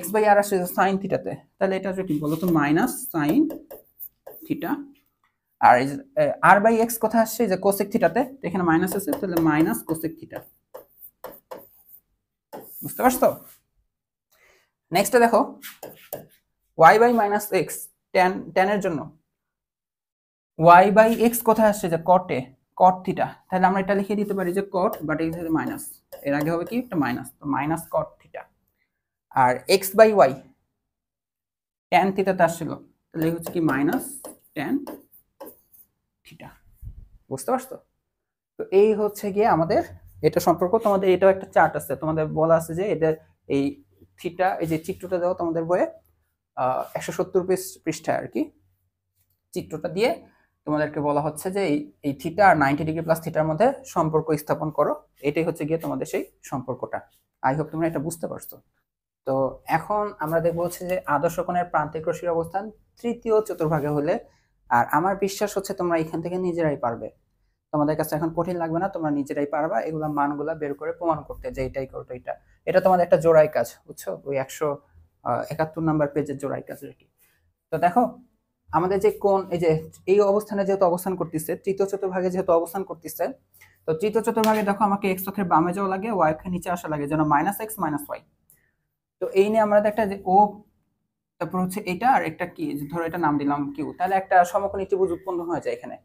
x বাই আর আসছে sin থিটাতে, তাহলে এটা হচ্ছে কি বলতো মাইনাস sin থিটা। আর এই আর বাই এক্স কোথায় আসছে, যে কোসেক থিটাতে, এখানে মাইনাস আছে, তাহলে মাইনাস কোসেক থিটা, বুঝতে পারছো? নেক্সটে দেখো y by minus x, tan এর জন্য y বাই এক্স কোথায় আসছে, যে কটে, কট থিটা, তাহলে আমরা এটা লিখে দিতে পারি যে কট, বাট এই যে মাইনাস, এর আগে হবে কি একটা মাইনাস, তো মাইনাস কট থিটা। আর x বাই ওয়াই tan থিটাতে আসছিল, তাহলে হচ্ছে কি মাইনাস tan থিটা, বুঝতে পারছো? তো এই হচ্ছে গিয়ে আমাদের এটা সম্পর্ক। তোমাদের এটাও একটা চার্ট আছে, তোমাদের বলা আছে যে এটা এই থিটা, এই যে চিত্রটা দাও তোমাদের বইয়ে, 170 পৃষ্ঠায় আর কি চিত্রটা দিয়ে তোমাদেরকে বলা হচ্ছে যে এই থিটা আর 90 ডিগ্রি প্লাস থিটার মধ্যে সম্পর্ক স্থাপন করো। এটাই হচ্ছে গিয়ে তোমাদের সেই সম্পর্কটা। আই হোপ তোমরা এটা বুঝতে পারছো। তো এখন আমরা দেখবো হচ্ছে যে আদর্শ কোণের প্রান্তিক রশ্মির অবস্থান তৃতীয় চতুর্ভাগে হলে, আর আমার বিশ্বাস হচ্ছে তোমরা এখান থেকে নিজেরাই পারবে, তোমাদের কাছে এখন কঠিন লাগবে না, তোমরা নিজেরাই পারবা এগুলা মানগুলা বের করে প্রমাণ করতে যে এটাই করতো এটা। এটা তোমাদের একটা জোড়াই কাজ, বুঝছো, ওই 171 নাম্বার পেজের জোড়াই কাজ আর কি। তো দেখো আমাদের যে কোণ এই যে এই অবস্থানে যেহেতু অবস্থান করতেছে, তৃতীয় চতুর্ভাগে যেহেতু অবস্থান করতেছে, তো তৃতীয় চতুর্ভাগে দেখো আমাকে এক্স অক্ষের বামে যাওয়া লাগে, ওয়াই অক্ষের নিচে আসা লাগে, যেন -x -y। তো এই নিয়ে আমরা একটা যে ও, তারপর হচ্ছে এটা আর একটা কি, ধরো এটা নাম দিলাম কিউ, তাহলে একটা সমকোণী ত্রিভুজ উৎপন্ন হয়ে যায় এখানে।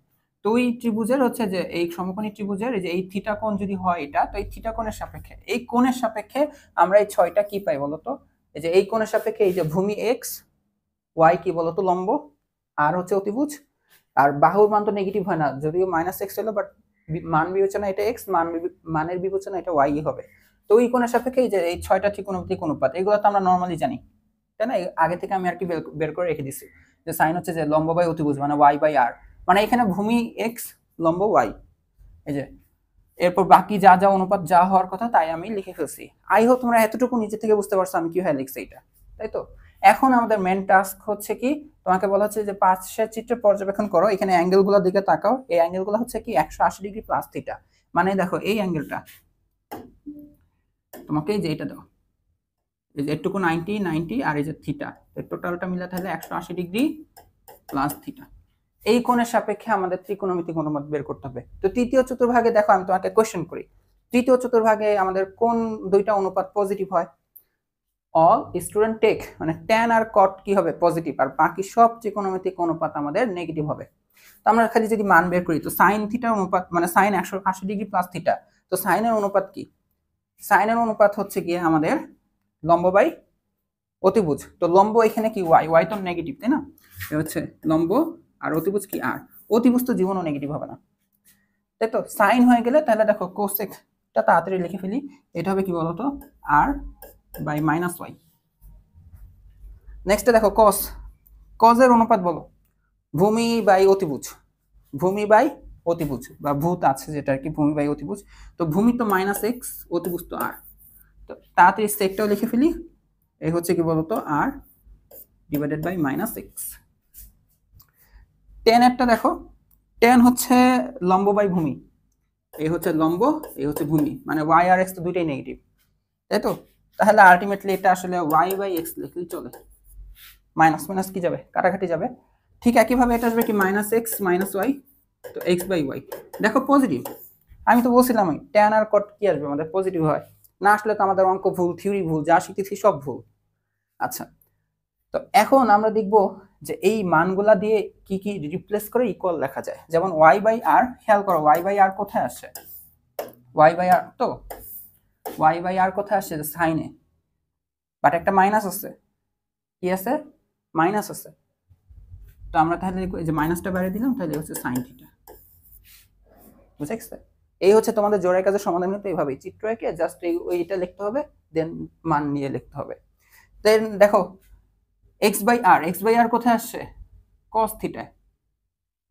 তো এই ত্রিভুজের হচ্ছে যে এই সমকোণী ত্রিভুজের এই যে এই থিটা কোণ যদি হয় এটা, তো এই থিটা কোণের সাপেক্ষে এই কোণের সাপেক্ষে আমরা এই 6টা কি পাই বলতো? এই যে এই কোণের সাপেক্ষে এই যে ভূমি এক্স, ওয়াই কি বলতো লম্ব, আর হচ্ছে অতিভুজ, আর বাহুর মান তো নেগেটিভ হয় না, যদিও -x হলো, বাট মান বিবেচনা এটা এক্স, মানের বিবেচনা এটা ওয়াই হবে। তো ওই কোণের সাপেক্ষে এই যে এই 6টা ত্রিকোণমিতিক অনুপাত, এগুলো তো আমরা নর্মালি জানি, তাই না? আগে থেকে আমি আর কি বের করে রেখে দিছি যে সাইন হচ্ছে যে লম্ব বাই অতিভুজ মানে ওয়াই বাই আর, মানে এখানে ভূমি এক্স, লম্ব ওয়াই, এই যে এরপর বাকি যা যা অনুপাত যা হওয়ার কথা তাই আমি লিখে ফেলছি। আই হোপ তোমরা এতটুকু নিজে থেকে বুঝতে পারছো আমি কিভাবে লিখছি এটা, তাই তো? এখন আমাদের মেন টাস্ক হচ্ছে কি, তোমাকে বলা হচ্ছে যে পাশের চিত্র পর্যবেক্ষণ করো, এখানে অ্যাঙ্গেলগুলোর দিকে তাকাও। এই অ্যাঙ্গেলগুলো হচ্ছে কি 180 ডিগ্রি প্লাস থিটা, মানে দেখো এই অ্যাঙ্গেলটা তোমাকে যে এটা দাও, এই যে এটুকু 90 90 আর এই যে থিটা, এর টোটালটা মিলে তাহলে 180 ডিগ্রি প্লাস থিটা। এই কোণের সাপেক্ষে আমাদের ত্রিকোণমিতিক অনুপাত বের করতে হবে। তো তৃতীয় চতুর্ভাগে দেখো আমি তোমাকে কোশ্চেন করি, তৃতীয় চতুর্ভাগে আমাদের কোন দুইটা অনুপাত পজিটিভ হয়? অল স্টুডেন্ট টেক, মানে ট্যান আর কট কি হবে পজিটিভ, আর বাকি সব ত্রিকোণমিতিক অনুপাত আমাদের নেগেটিভ হবে। তো আমরা খালি যদি মান বের করি, তো সাইন থিটার অনুপাত মানে সাইন 180 ডিগ্রি প্লাস থিটা, তো সাইনের অনুপাত কি? সাইনের অনুপাত হচ্ছে গিয়ে আমাদের লম্ব বাই অতিভুজ। তো লম্ব এখানে কি ওয়াই, ওয়াই তো নেগেটিভ, তাই না? এ হচ্ছে লম্ব, আর অতিভুজ কি আর, অতিভুজ তো জীবনও নেগেটিভ হবে না, তাই তো? সাইন হয়ে গেলে তাহলে দেখো কোসেকটা তাড়াতাড়ি লিখে ফেলি, এটা হবে কি বলতো আর বাই -y। নেক্সটে দেখো কস, কজের অনুপাত বলো, ভূমি বাই অতিভুজ, ভূমি বাই অতিভুজ বা ভূত আছে যেটা আর কি, ভূমি বাই অতিভুজ। তো ভূমি তো -x, অতিভুজ তো আর, তো তাড়াতাড়ি সেকটাও লিখে ফেলি, এই হচ্ছে কি বলতো আর ডিভাইডেড বাই -x। টেন একটা দেখো, টেন হচ্ছে লম্ব বাই ভূমি, এই হচ্ছে লম্ব, এই হচ্ছে ভূমি, মানে y আর x তো দুইটাই নেগেটিভ, তাই তো? তাহলে আলটিমেটলি এটা আসলে y বাই x লিখলেই চলে, মাইনাস মাইনাস কি যাবে, কাটাকাটি যাবে। ঠিক একইভাবে এটা আসবে কি -x -y, তো x বাই y, দেখো পজিটিভ। আমি তো বলছিলাম ট্যান আর কট কি আসবে আমাদের পজিটিভ হয়, না আসলে তো আমাদের অঙ্ক ভুল, থিওরি ভুল, যা শিখেছি সব ভুল। আচ্ছা, তো এখন আমরা দেখব যে এই মানগুলা দিয়ে কি কি রিপ্লেস করে ইকুয়াল লেখা যায়। যেমন y বাই r, খেয়াল করো y বাই r কোথায় আসে, y বাই r, তো y বাই r কোথায় আসে সাইনে, বাট একটা মাইনাস আছে, কি আছে মাইনাস আছে, তো আমরা তাহলে এই যে মাইনাসটা বাইরে দিলাম, তাহলে হচ্ছে সাইন থিটা, বুঝে গেছে? এই হচ্ছে তোমাদের জোড়ার কাজের সমাধান হতে এইভাবেই, চিত্র এঁকে জাস্ট এইটা লিখতে হবে, দেন মান নিয়ে লিখতে হবে। দেন দেখো x বাই r কোথায় আসছে cos থিটা,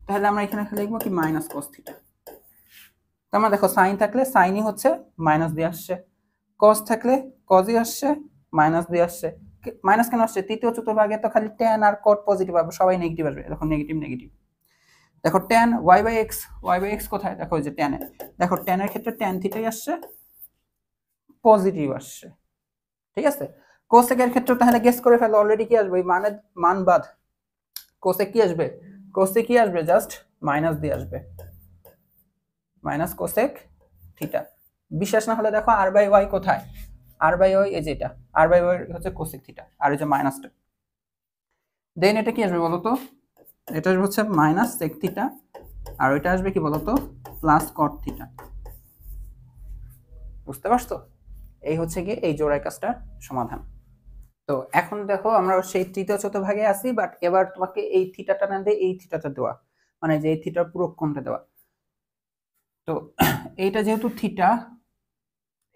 তাহলে আমরা এখানে লিখবো কি মাইনাস cos থিটা। তোমরা দেখো সাইন থাকলে সাইনই হচ্ছে মাইনাস দিয়ে আসছে, cos থাকলে cosই আসছে, মাইনাস দিয়ে আসছে। মাইনাস কেন আসছে? তৃতীয় চতুর্ভাগে তো খালি tan আর cot পজিটিভ হবে, সবাই নেগেটিভ আসবে, দেখো নেগেটিভ নেগেটিভ। দেখো tan y বাই x কোথায়, দেখো এই যে tan এ, দেখো tan এর ক্ষেত্রে tan থিটাই আসছে, পজিটিভ আসছে, ঠিক আছে? কোসেক এর ক্ষেত্রে তাহলে গেস করে ফেলো অলরেডি কি আসবে, মানের মান বাদ, কোসেক কি আসবে, কোসেক কি আসবে জাস্ট মাইনাস দিয়ে আসবে, মাইনাস কোসেক থিটা। বিশ্বাস না হলে দেখো r বাই y কোথায়, r বাই y এই যে এটা, r বাই y হচ্ছে কোসেক থিটা, আর এই যে মাইনাসটা, দেন এটা কি আসবে বলতো, এটা হচ্ছে মাইনাস সেক থিটা, আর ওইটা আসবে কি বলতো প্লাস কট থিটা। বুঝতে পারছো? এই হচ্ছে কি এই জোড়ায় কাজটার সমাধান। তো এখন দেখো আমরা সেই তৃতীয় চতুর্ভাগে আছি, বাট এবার তোমাকে এই থিটাটা না দিয়ে এই থিটাটা দেওয়া, মানে যে এই থিটার পুরো কোণটা দেওয়া। তো এইটা যেহেতু থিটা,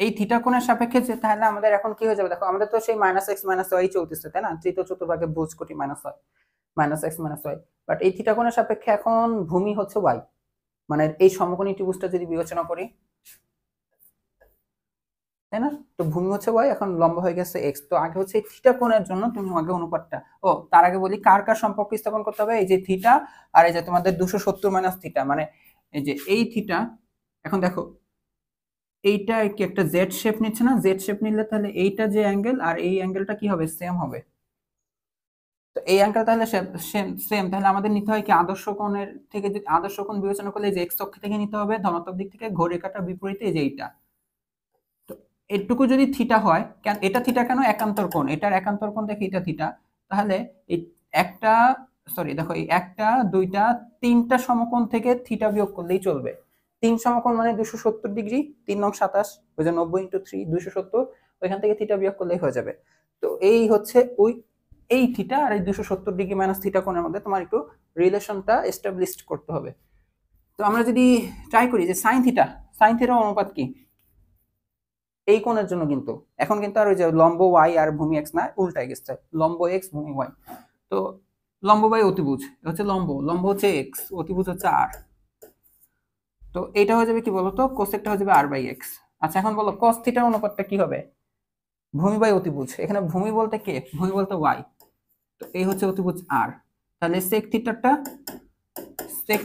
এই থিটা কোণের সাপেক্ষে যে, তাহলে আমাদের এখন কি হয়ে যাবে দেখো, আমাদের তো সেই মাইনাস এক্স মাইনাস ওয়াই চলতেছে, তাই না? তৃতীয় চতুর্ভাগে ভুজ কোটি মাইনাস হয় minus x minus y, but এই থিটা কোণের সাপেক্ষে এখন ভূমি হচ্ছে ওয়াই, মানে এই সমকোণী ত্রিভুজটা যদি বিবেচনা করি, তাই না? তো ভূমি হচ্ছে ওয়াই, এখন লম্ব হয়ে গেছে এক্স। তো আগে হচ্ছে থিটা কোণের জন্য তুমি আগে অনুপাতটা, তার আগে বলি কার কার সম্পর্ক স্থাপন করতে হবে। এই যে থিটা আর এই যে তোমাদের 270 মাইনাস থিটা, মানে এই যে এই থিটা, এখন দেখো এইটা কি একটা জেড শেপ নিচ্ছে না? জেড শেপ নিলে তাহলে এইটা যে অ্যাঙ্গেল আর এই অ্যাঙ্গেলটা কি হবে, সেম হবে। তো এই অ্যাঙ্গেল তাহলে সেম, তাহলে আমাদের নিতে হয় কি আদর্শ কোণের থেকে, যদি আদর্শ কোণ বিবেচনা করলে যে এক্স অক্ষ থেকে নিতে হবে ধনাত্মক দিক থেকে, ঘড়ির কাঁটার বিপরীতে এই যে এইটা। তো এটুকু যদি থিটা হয়, কেন এটা থিটা, কেন একান্তর কোণ, এটার একান্তর কোণ দেখে এটা থিটা, তাহলে এই একটা, সরি দেখো, এই একটা দুইটা তিনটা সমকোণ থেকে থিটা বিয়োগ করলেই চলবে। 3 সমকোণ মানে 270 ডিগ্রি, 3 নং 27, ওই যে 90 ইন্টু 3 270, ওইখান থেকে থিটা বিয়োগ করলেই হয়ে যাবে। তো এই হচ্ছে ওই এই থিটা আর এই 270 ডিগ্রি মাইনাস থিটা কোণের মধ্যে তোমার একটু রিলেশনটা এস্টাবলিশ করতে হবে। তো আমরা যদি ট্রাই করি যে সাইন থিটার অনুপাত কি এই কোণের জন্য, কিন্তু এখন কিন্তু আর ওই যে লম্ব ওয়াই আর ভূমি এক্স না, উল্টাই গেছে, লম্ব এক্স ভূমি ওয়াই। তো লম্ব বাই অতিভুজ হচ্ছে লম্ব হচ্ছে এক্স, অতিভুজ হচ্ছে আর। তো এটা হয়ে যাবে কি বলতো, কোসেকটা হয়ে যাবে আর বাই এক্স। আচ্ছা এখন বলো কস থিটার অনুপাতটা কি হবে, ভূমি বাই অতিভুজ। এখানে ভূমি বলতে কে, ভূমি বলতে ওয়াই, তো এই হচ্ছে অতিভুজ আর, তাহলে সেক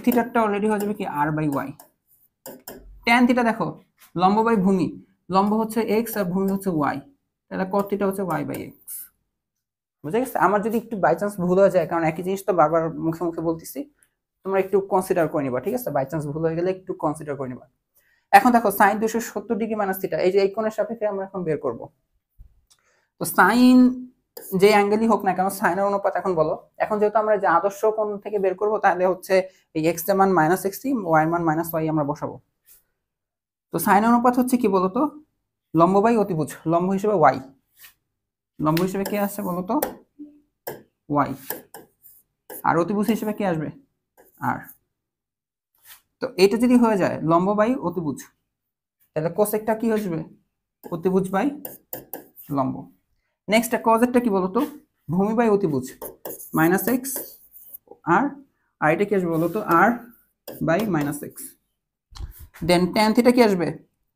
থিটারটা অলরেডি হয়ে যাবে কি আর বাই ওয়াই। ট্যান থিটা দেখো, লম্ব বাই ভূমি, লম্ব হচ্ছে এক্স আর ভূমি হচ্ছে ওয়াই, তাহলে কট থিটা হচ্ছে ওয়াই বাই এক্স। বুঝে গেছে? আমার যদি একটু বাই চান্স ভুল হয়ে যায়, কারণ একই জিনিস তো বারবার মুখে মুখে বলতেছি, তোমরা একটু কনসিডার করে নিবা, ঠিক আছে? বাই চান্স ভুল হয়ে গেলে একটু কনসিডার করে নিবা। এখন দেখো সাইন 270 ডিগ্রি মাইনাস থিটা, এই যে এই কোণের সাপেক্ষে আমরা এখন বের করব। তো সাইন যে অ্যাঙ্গেলই হোক না কেন, সাইনের অনুপাত এখন বলো। এখন যেহেতু আমরা যে আদর্শ কোণ থেকে বের করব, তাহলে হচ্ছে এই এক্স এর মান মাইনাস এক্সটি, ওয়াই এর মান মাইনাস ওয়াই আমরা বসাবো। তো সাইনের অনুপাত হচ্ছে কি বলতো, লম্ব বাই অতিভুজ, লম্ব হিসেবে ওয়াই, লম্ব হিসেবে কি আসছে বলতো, ওয়াই, আর অতিভুজ হিসেবে কি আসবে, আর। তো এটা যদি হয়ে যায় লম্ব বাই অতিভুজ, তাহলে কোসেকটা কি হয়ে যাবে, অতিভুজ বাই লম্ব। নেক্সট কজেকটা কি বলতো, ভূমি বাই অতিভুজ, মাইনাস এক্স আর, আর এটা কি আসবে বলতো, r by minus x. Then tan theta কি আসবে,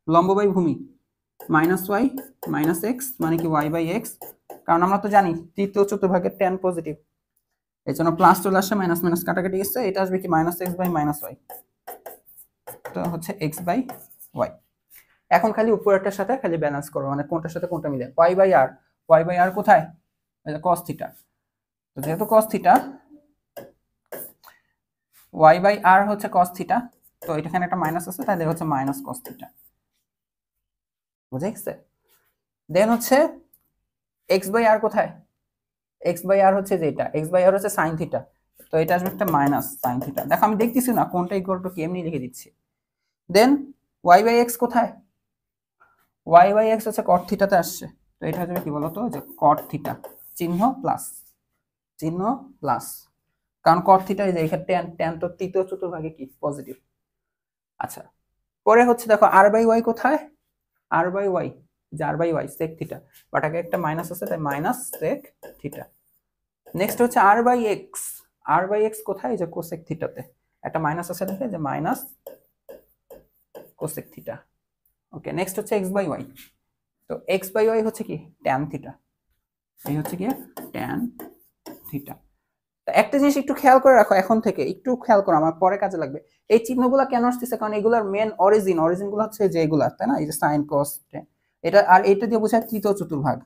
লম্ব বাই ভূমি, মাইনাস ওয়াই মাইনাস এক্স, মানে কি ওয়াই বাই এক্স, কারণ আমরা তো জানি তৃতীয় চতুর্ভাগের ট্যান পজিটিভ, এই জন্য প্লাস চলে আসছে, মাইনাস মাইনাস কাটাকাটি গেছে, এটা আসবে কি minus x by minus y, তো হচ্ছে এক্স বাই ওয়াই। এখন খালি উপরেরটার সাথে খালি ব্যালেন্স করো, মানে কোনটার সাথে কোনটা মিলে, ওয়াই বাই আর কোথায়, কস থিটা। তো যেহেতু cos theta, Y by r হচ্ছে কস থিটা, তো এখানে একটা মাইনাস আছে, তাহলে হচ্ছে মাইনাস কস থিটা। বুঝে গেছে? দেন হচ্ছে এক্স বাই আর কোথায়, এক্স বাই আর হচ্ছে যেটা, এক্স বাই আর হচ্ছে সাইন থিটা, তো এটা আসবে একটা মাইনাস সাইন থিটা। দেখো আমি দেখতেছি না কোনটা ইকুয়াল টু কি, এমনি লিখে দিচ্ছি। দেন ওয়াই বাই এক্স কোথায়, ওয়াই বাই এক্স হচ্ছে কট থিটাতে আসছে, তো এটা হচ্ছে কি বলতো, যে কট থিটা, চিহ্ন প্লাস, চিহ্ন প্লাস, কারণ কট থিটা এই যে এখানে ট্যান, ট্যান তো তৃতীয় চতুর্ভাগে কি পজিটিভ। আচ্ছা পরে হচ্ছে দেখো আর বাই ওয়াই কোথায়, আর বাই ওয়াই, যে r by y sec theta, but আগে একটা মাইনাস আছে, তাই মাইনাস সেক থিটা। নেক্সট হচ্ছে r by x, r by x কোথায়, যে কোসেক থিটাতে, একটা মাইনাস আছে দেখে, যে minus cosec theta. Okay, next হচ্ছে এক্স বাই ওয়াই, তো এক্স বাই ওয়াই হচ্ছে কি ট্যান থিটা, এই হচ্ছে কি ট্যান থিটা। একটা জিনিস একটু খেয়াল করে রাখো, এখন থেকে একটু খেয়াল করো, আমার পরে কাজে লাগবে। এই চিহ্নগুলো কেন আসতেছে, কারণ এগুলোর মেন অরিজিন গুলো হচ্ছে যে এগুলা, তাই না? এই যে সাইন কস, এটা আর এটা দিয়ে বোঝায় তৃতীয় চতুর্ভাগ।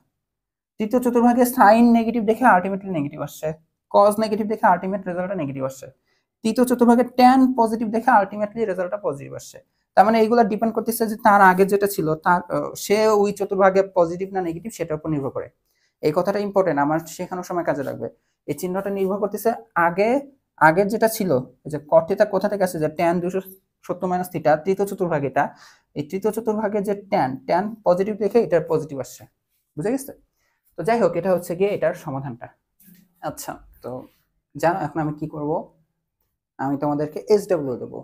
তৃতীয় চতুর্ভাগে সাইন নেগেটিভ দেখে আলটিমেটলি নেগেটিভ আসছে, কস নেগেটিভ দেখে আলটিমেট রেজাল্টটা নেগেটিভ আসছে, তৃতীয় চতুর্ভাগে ট্যান পজিটিভ দেখে আলটিমেটলি রেজাল্টটা পজিটিভ আসছে। তার মানে এইগুলা ডিপেন্ড করতেছে যে তার আগে যেটা ছিল, তার সে ওই চতুর্ভাগে পজিটিভ না নেগেটিভ সেটার উপর নির্ভর করে। এই কথাটা ইম্পর্টেন্ট, আমার শেখানোর সময় কাজে লাগবে। এই চিহ্নটা নির্ভর করতেছে আগের যেটা ছিল, যে কট থিটা কোথা থেকে আসছে, যে ট্যান 270 মাইনাস থিটা, তৃতীয় চতুর্ভাগ এটা, এই তৃতীয় চতুর্ভাগে যে ট্যান পজিটিভ দেখে এটার পজিটিভ আসছে। বুঝে গেছে? তো যাই হোক, এটা হচ্ছে গিয়ে এটার সমাধানটা। আচ্ছা, তো জানো এখন আমি কি করব, আমি তোমাদেরকে SW দেবো।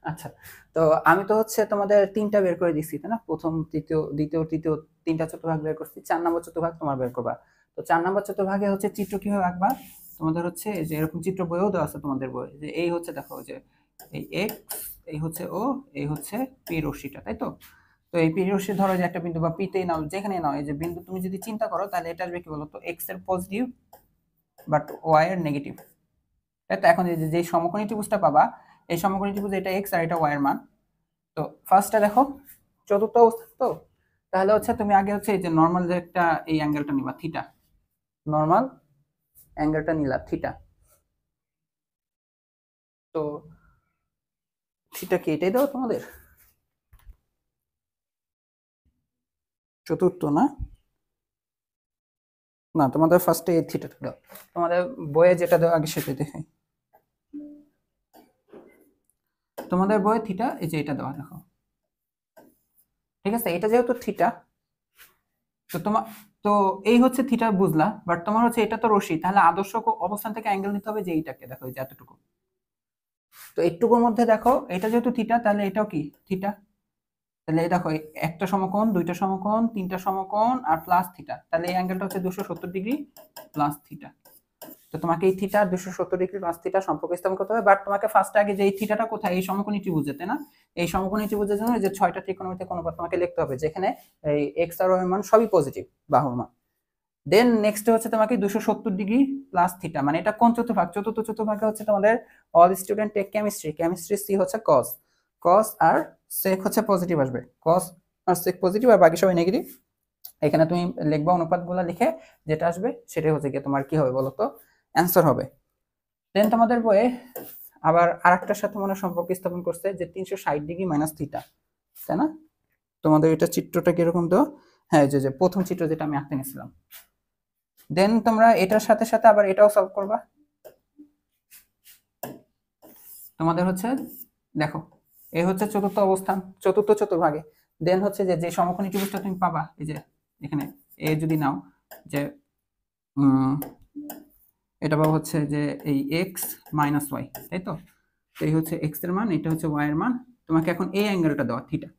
আচ্ছা, তো আমি তো হচ্ছে তোমাদের তিনটা বের করে দিচ্ছি তাই না, প্রথম তৃতীয় দ্বিতীয় তৃতীয় তিনটা চতুর্ভাগ বের করছি, 4 নম্বর চতুর্ভাগ তোমার বের করবা। তো 4 নম্বর চতুর্ভাগে হচ্ছে চিত্র কিভাবে আঁকবা, তোমাদের হচ্ছে যে এরকম চিত্র বইও দেওয়া আছে তোমাদের বই, যে এই হচ্ছে দেখো যে এই এক্স, এই হচ্ছে ও, এই হচ্ছে পি রশ্মিটা, তাই তো। তো এই পি রশ্মি ধরো যে একটা বিন্দু বা পিতেই নাও যেখানে নাও, এই যে বিন্দু তুমি যদি চিন্তা করো তাহলে এটা আসবে কি বলতো, এক্স এর পজিটিভ বাট ওয়াই এর নেগেটিভ, তাই তো। এখন এই যে সমকোণী ত্রিভুজটা পাবা, এই সমকোণী ত্রিভুজে এটা এক্স আর এটা ওয়াই এর মান। তো ফার্স্টে দেখো চতুর্থ অবস্থা, তো তাহলে হচ্ছে তুমি আগে হচ্ছে এই যে নর্মাল যে একটা এই অ্যাঙ্গেলটা নিবা থিটা, নর্মাল অ্যাঙ্গেলটা নিলা থিটা। তো থিটা কি এটাই দাও তোমাদের চতুর্থ না, না তোমাদের ফার্স্টে এই থিটাটা দাও, তোমাদের বইয়ে যেটা দাও আগে সেটা দেখে, তোমাদের বইয়ে থিটা এই যে এটা দেওয়া দেখো, ঠিক আছে। এটা যেহেতু থিটা, তো তোমার, তো এই হচ্ছে থিটা বুঝলা, বাট তোমার হচ্ছে এটা তো রশ্মি, তাহলে আদর্শ অবস্থান থেকে অ্যাঙ্গেল নিতে হবে যে এইটাকে দেখো, এই যে এতটুকু। তো এইটুকুর মধ্যে দেখো এটা যেহেতু থিটা, তাহলে এটাও কি থিটা, তাহলে এই দেখো একটা সমকোণ, দুইটা সমকোণ, তিনটা সমকোণ আর প্লাস থিটা, তাহলে এই অ্যাঙ্গেলটা হচ্ছে 270 ডিগ্রি প্লাস থিটা। তো তোমাকে এই থিটা 270 ডিগ্রি প্লাস থিটা সম্পর্ক স্থাপন করতে হবে, বাট তোমাকে ফার্স্ট আগে যে এই থিটাটা কোথায়, এই সমকোণী ত্রিভুজে, তাই না। এই সমকোণী ত্রিভুজের জন্য যে 6টা ত্রিকোণমিতিক অনুপাত তোমাকে লিখতে হবে, যেখানে এই এক্স আর ওয়াই মান সবই পজিটিভ, বাহুর মান। দেন নেক্সট হচ্ছে তোমাকে 270 ডিগ্রি প্লাস থিটা, মানে এটা কোন চতুর্ভাগ, চতুর্থ চতুর্ভাগে হচ্ছে তোমাদের all student take chemistry, chemistry C হচ্ছে কস, কস আর সেক হচ্ছে পজিটিভ আসবে, কস আর সেক পজিটিভ আর বাকি সবাই নেগেটিভ। এখানে তুমি লিখবা অনুপাতগুলো লিখে যেটা আসবে সেটাই হচ্ছে কি তোমার কি হবে বলো তো, অ্যান্সার হবে। দেন তোমাদের বইয়ে আবার আরেকটার সাথে মনে সম্পর্ক স্থাপন করছে যে 360 ডিগ্রি মাইনাস থিটা, তাই না। তোমাদের এটা চিত্রটা কিরকম তো, হ্যাঁ যে প্রথম চিত্র যেটা আমি আঁকতে নিয়েছিলাম। দেন তোমরা এটার সাথে সাথে আবার এটাও সলভ করবা, তোমাদের হচ্ছে দেখো এই হচ্ছে চতুর্থ অবস্থান, চতুর্থ চতুর্ভাগে। দেন হচ্ছে যে যে সমকোণী ত্রিভুজটা তুমি পাবা, এই যে এখানে এ যদি নাও যে এটা পাবো হচ্ছে যে এই এক্স মাইনাস ওয়াই, তাই তো। এই হচ্ছে এক্স এর মান, এটা হচ্ছে ওয়াই এর মান, তোমাকে এখন এই অ্যাঙ্গেলটা দেওয়া থিটা।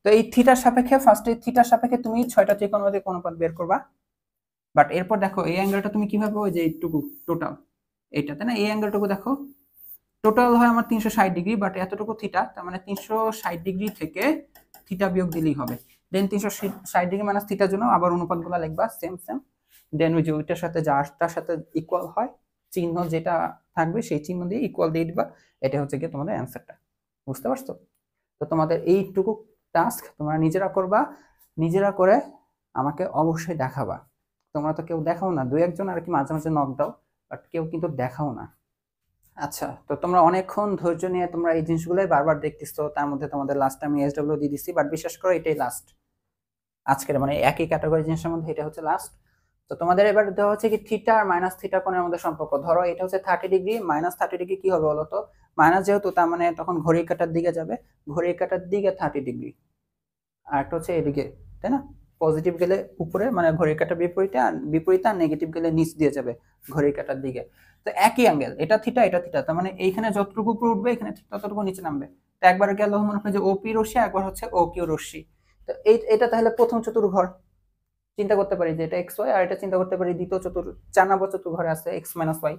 তো এই থিটার সাপেক্ষে ফার্স্টে থিটার সাপেক্ষে তুমি 6টা ত্রিকোণমিতিক অনুপাত বের করবা, বাট এরপর দেখো এই অ্যাঙ্গেলটা তুমি কিভাবে, ওই যে এইটুকু টোটাল এইটা, তাই না, এই অ্যাঙ্গেলটুকু দেখো টোটাল হয় আমার 360 ডিগ্রি, বাট এতটুকু থিটা, তার মানে 360 ডিগ্রি থেকে থিটা বিয়োগ দিলেই হবে। দেন 360 ডিগ্রি মাইনাস থিটার জন্য আবার অনুপাতগুলো লিখবা সেম সেম। দেন ওই যে ওইটার সাথে যারটার সাথে ইকুয়াল হয় চিহ্ন যেটা থাকবে সেই চিহ্ন দিয়ে ইকুয়াল দিয়ে দিবা, এটা হচ্ছে গিয়ে তোমাদের অ্যান্সারটা। বুঝতে পারছো? তো তোমাদের এইটুকু টাস্ক তোমরা নিজেরা করবা, নিজেরা করে আমাকে অবশ্যই দেখাবা। তোমরা তো কেউ দেখাও না, দুই একজন আর কি মাঝে মাঝে নক দাও, বাট কেউ কিন্তু দেখাও না। আচ্ছা, তো তোমরা অনেকক্ষণ ধৈর্য নিয়ে তোমরা এই জিনিসগুলোই বারবার দেখতেছো, তার মধ্যে তোমাদের লাস্ট আমি এসডব্লিউ দিয়ে দিচ্ছি, বাট বিশ্বাস করো এটাই লাস্ট আজকের, মানে একই ক্যাটাগরি জিনিসের মধ্যে এটা হচ্ছে লাস্ট। তো তোমাদের এবার দেওয়া হচ্ছে কি থিটা আর মাইনাস থিটা কোণের মধ্যে সম্পর্ক, ধরো এটা হচ্ছে 30 ডিগ্রি, মাইনাস 30 ডিগ্রি কি হবে বলো তো, মাইনাস যেহেতু তার মানে তখন ঘড়ির কাঁটার দিকে যাবে, ঘড়ির কাঁটার দিকে 30 ডিগ্রি, আর একটা হচ্ছে এদিকে, তাই না। পজিটিভ গেলে উপরে মানে ঘড়ির কাঁটার বিপরীতে, আর বিপরীতে, আর নেগেটিভ গেলে নিচ দিয়ে যাবে ঘড়ির কাঁটার দিকে। তো একই অ্যাঙ্গেল, এটা থিটা এটা থিটা, তার মানে এইখানে যতটুকু উপরে উঠবে এখানে ততটুকু নিচে নামবে। তো একবার গেল মনে হয় যে ওপি রশ্মি, একবার হচ্ছে ও কিউ রশ্মি। তো এটা তাহলে প্রথম চতুর্ঘর চিন্তা করতে পারি যে এটা এক্স ওয়াই, আর এটা চিন্তা করতে পারি দ্বিতীয় 4 নম্বর চতুর্ঘরে আছে এক্স মাইনাস ওয়াই।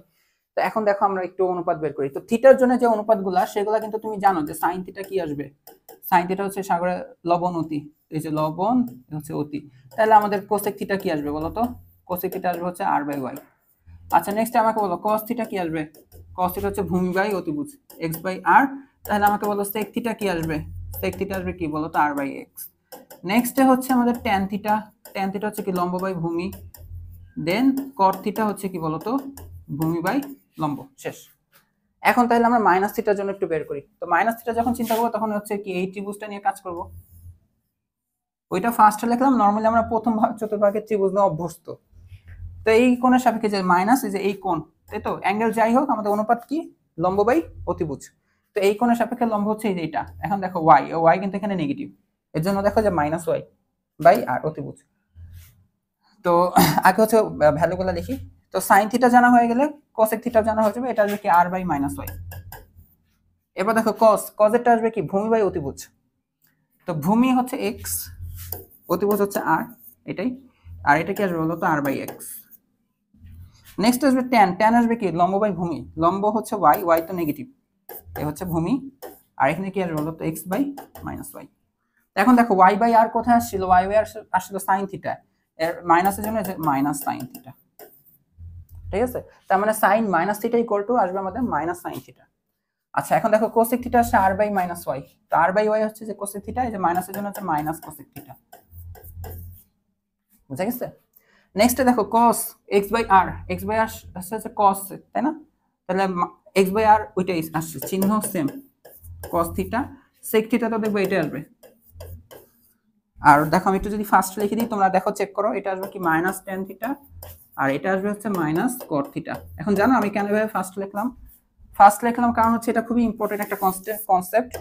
তো এখন দেখো আমরা একটু অনুপাত বের করি। তো থিটার জন্য যে অনুপাতগুলা সেগুলা কিন্তু তুমি জানো যে সাইন থিটা কি আসবে, সাইন থিটা হচ্ছে সাগরে লবণ অতি, এই যে লবণ হচ্ছে অতি, তাহলে আমাদের কোসেক থিটা কি আসবে বলো তো, কোসেক থিটা আসবে হচ্ছে আর বাই ওয়াই। আচ্ছা নেক্সট আমাকে বলো কস থিটা কি আসবে, কস থিটা হচ্ছে ভূমি বাই অতিভুজ এক্স বাই আর, তাহলে আমাকে বলো সেক থিটা কি আসবে, সেক থিটা আসবে কি বলো তো আর বাই এক্স। নেক্সটে হচ্ছে আমাদের ট্যান থিটা, ট্যান থিটা হচ্ছে কি লম্ব বাই ভূমি, দেন কট থিটা হচ্ছে কি বলতো ভূমি বাই লম্ব, শেষ। এখন তাহলে আমরা মাইনাস থিটার জন্য একটু বের করি। তো মাইনাস থিটা যখন চিন্তা করবো তখন হচ্ছে কি এই ত্রিভুজটা নিয়ে কাজ করব, ওইটা ফার্স্টে লিখলাম, নর্মালি আমরা প্রথম চতুর্ভাগের ত্রিভুজ নিয়ে অভ্যস্ত। তো এই কোণের সাপেক্ষে যে মাইনাস, এই যে এই কোণ, তাই তো, অ্যাঙ্গেল যাই হোক আমাদের অনুপাত কি লম্ব বাই অতিভুজ। তো এই কোণের সাপেক্ষে লম্ব হচ্ছে এই যে এটা, এখন দেখো ওয়াই, ওয়াই কিন্তু এখানে নেগেটিভ, এর জন্য দেখো যে মাইনাস ওয়াই বাই আর অতিভুজ। তো আগে হচ্ছে ভ্যালুগুলো লিখি। তো সাইন থিটা জানা হয়ে গেলে কোসেক থিটা জানা হয়ে যাবে, এটা আসবে কি আর বাই মাইনাস ওয়াই। এবার দেখো কজেরটা আসবে কি ভূমি বাই অতিভুজ। তো ভূমি হচ্ছে এক্স, অতিভুজ হচ্ছে আর, এটাই। আর এটা কি আসবে বলতো আর বাই এক্স। নেক্সট আসবে ট্যান আসবে কি লম্ব বাই ভূমি, লম্ব হচ্ছে ওয়াই তো নেগেটিভ, এ হচ্ছে ভূমি। আর এখানে কি আসবে বলতো এক্স বাই মাইনাস ওয়াই। এখন দেখো ওয়াই বাই আর কোথায় আসছিল, ওয়াই বাই আসছিল সাইন থিটা, এর মাইনাসের জন্য মাইনাস সাইন থিটা, ঠিক আছে। তার মানে sine minus theta equal to আসবে আমাদের মাইনাস সাইন থিটা। আচ্ছা এখন দেখো কোসেক থিটা আসছে আর বাই মাইনাস ওয়াই, তো আর বাই ওয়াই হচ্ছে যে কোসেক থিটা, এই যে মাইনাসের জন্য হচ্ছে মাইনাস কোসেক থিটা, বুঝা গেছে। নেক্সট দেখো cos x by r, x by r হচ্ছে cos, তাই না? তাহলে x বাই আর ওইটাই আসছে, চিহ্ন same, cos theta, sec theta তো দেখবো এটা আসবে। আর দেখো আমি একটু যদি ফার্স্ট লিখে দিই, তোমরা দেখো চেক করো, এটা আসবে কি মাইনাস tan থিটা, আর এটা আসবে হচ্ছে মাইনাস cot থিটা। এখন জানো আমি কেন এভাবে ফার্স্ট লিখলাম কারণ হচ্ছে এটা খুবই ইম্পর্টেন্ট একটা কনসেপ্ট।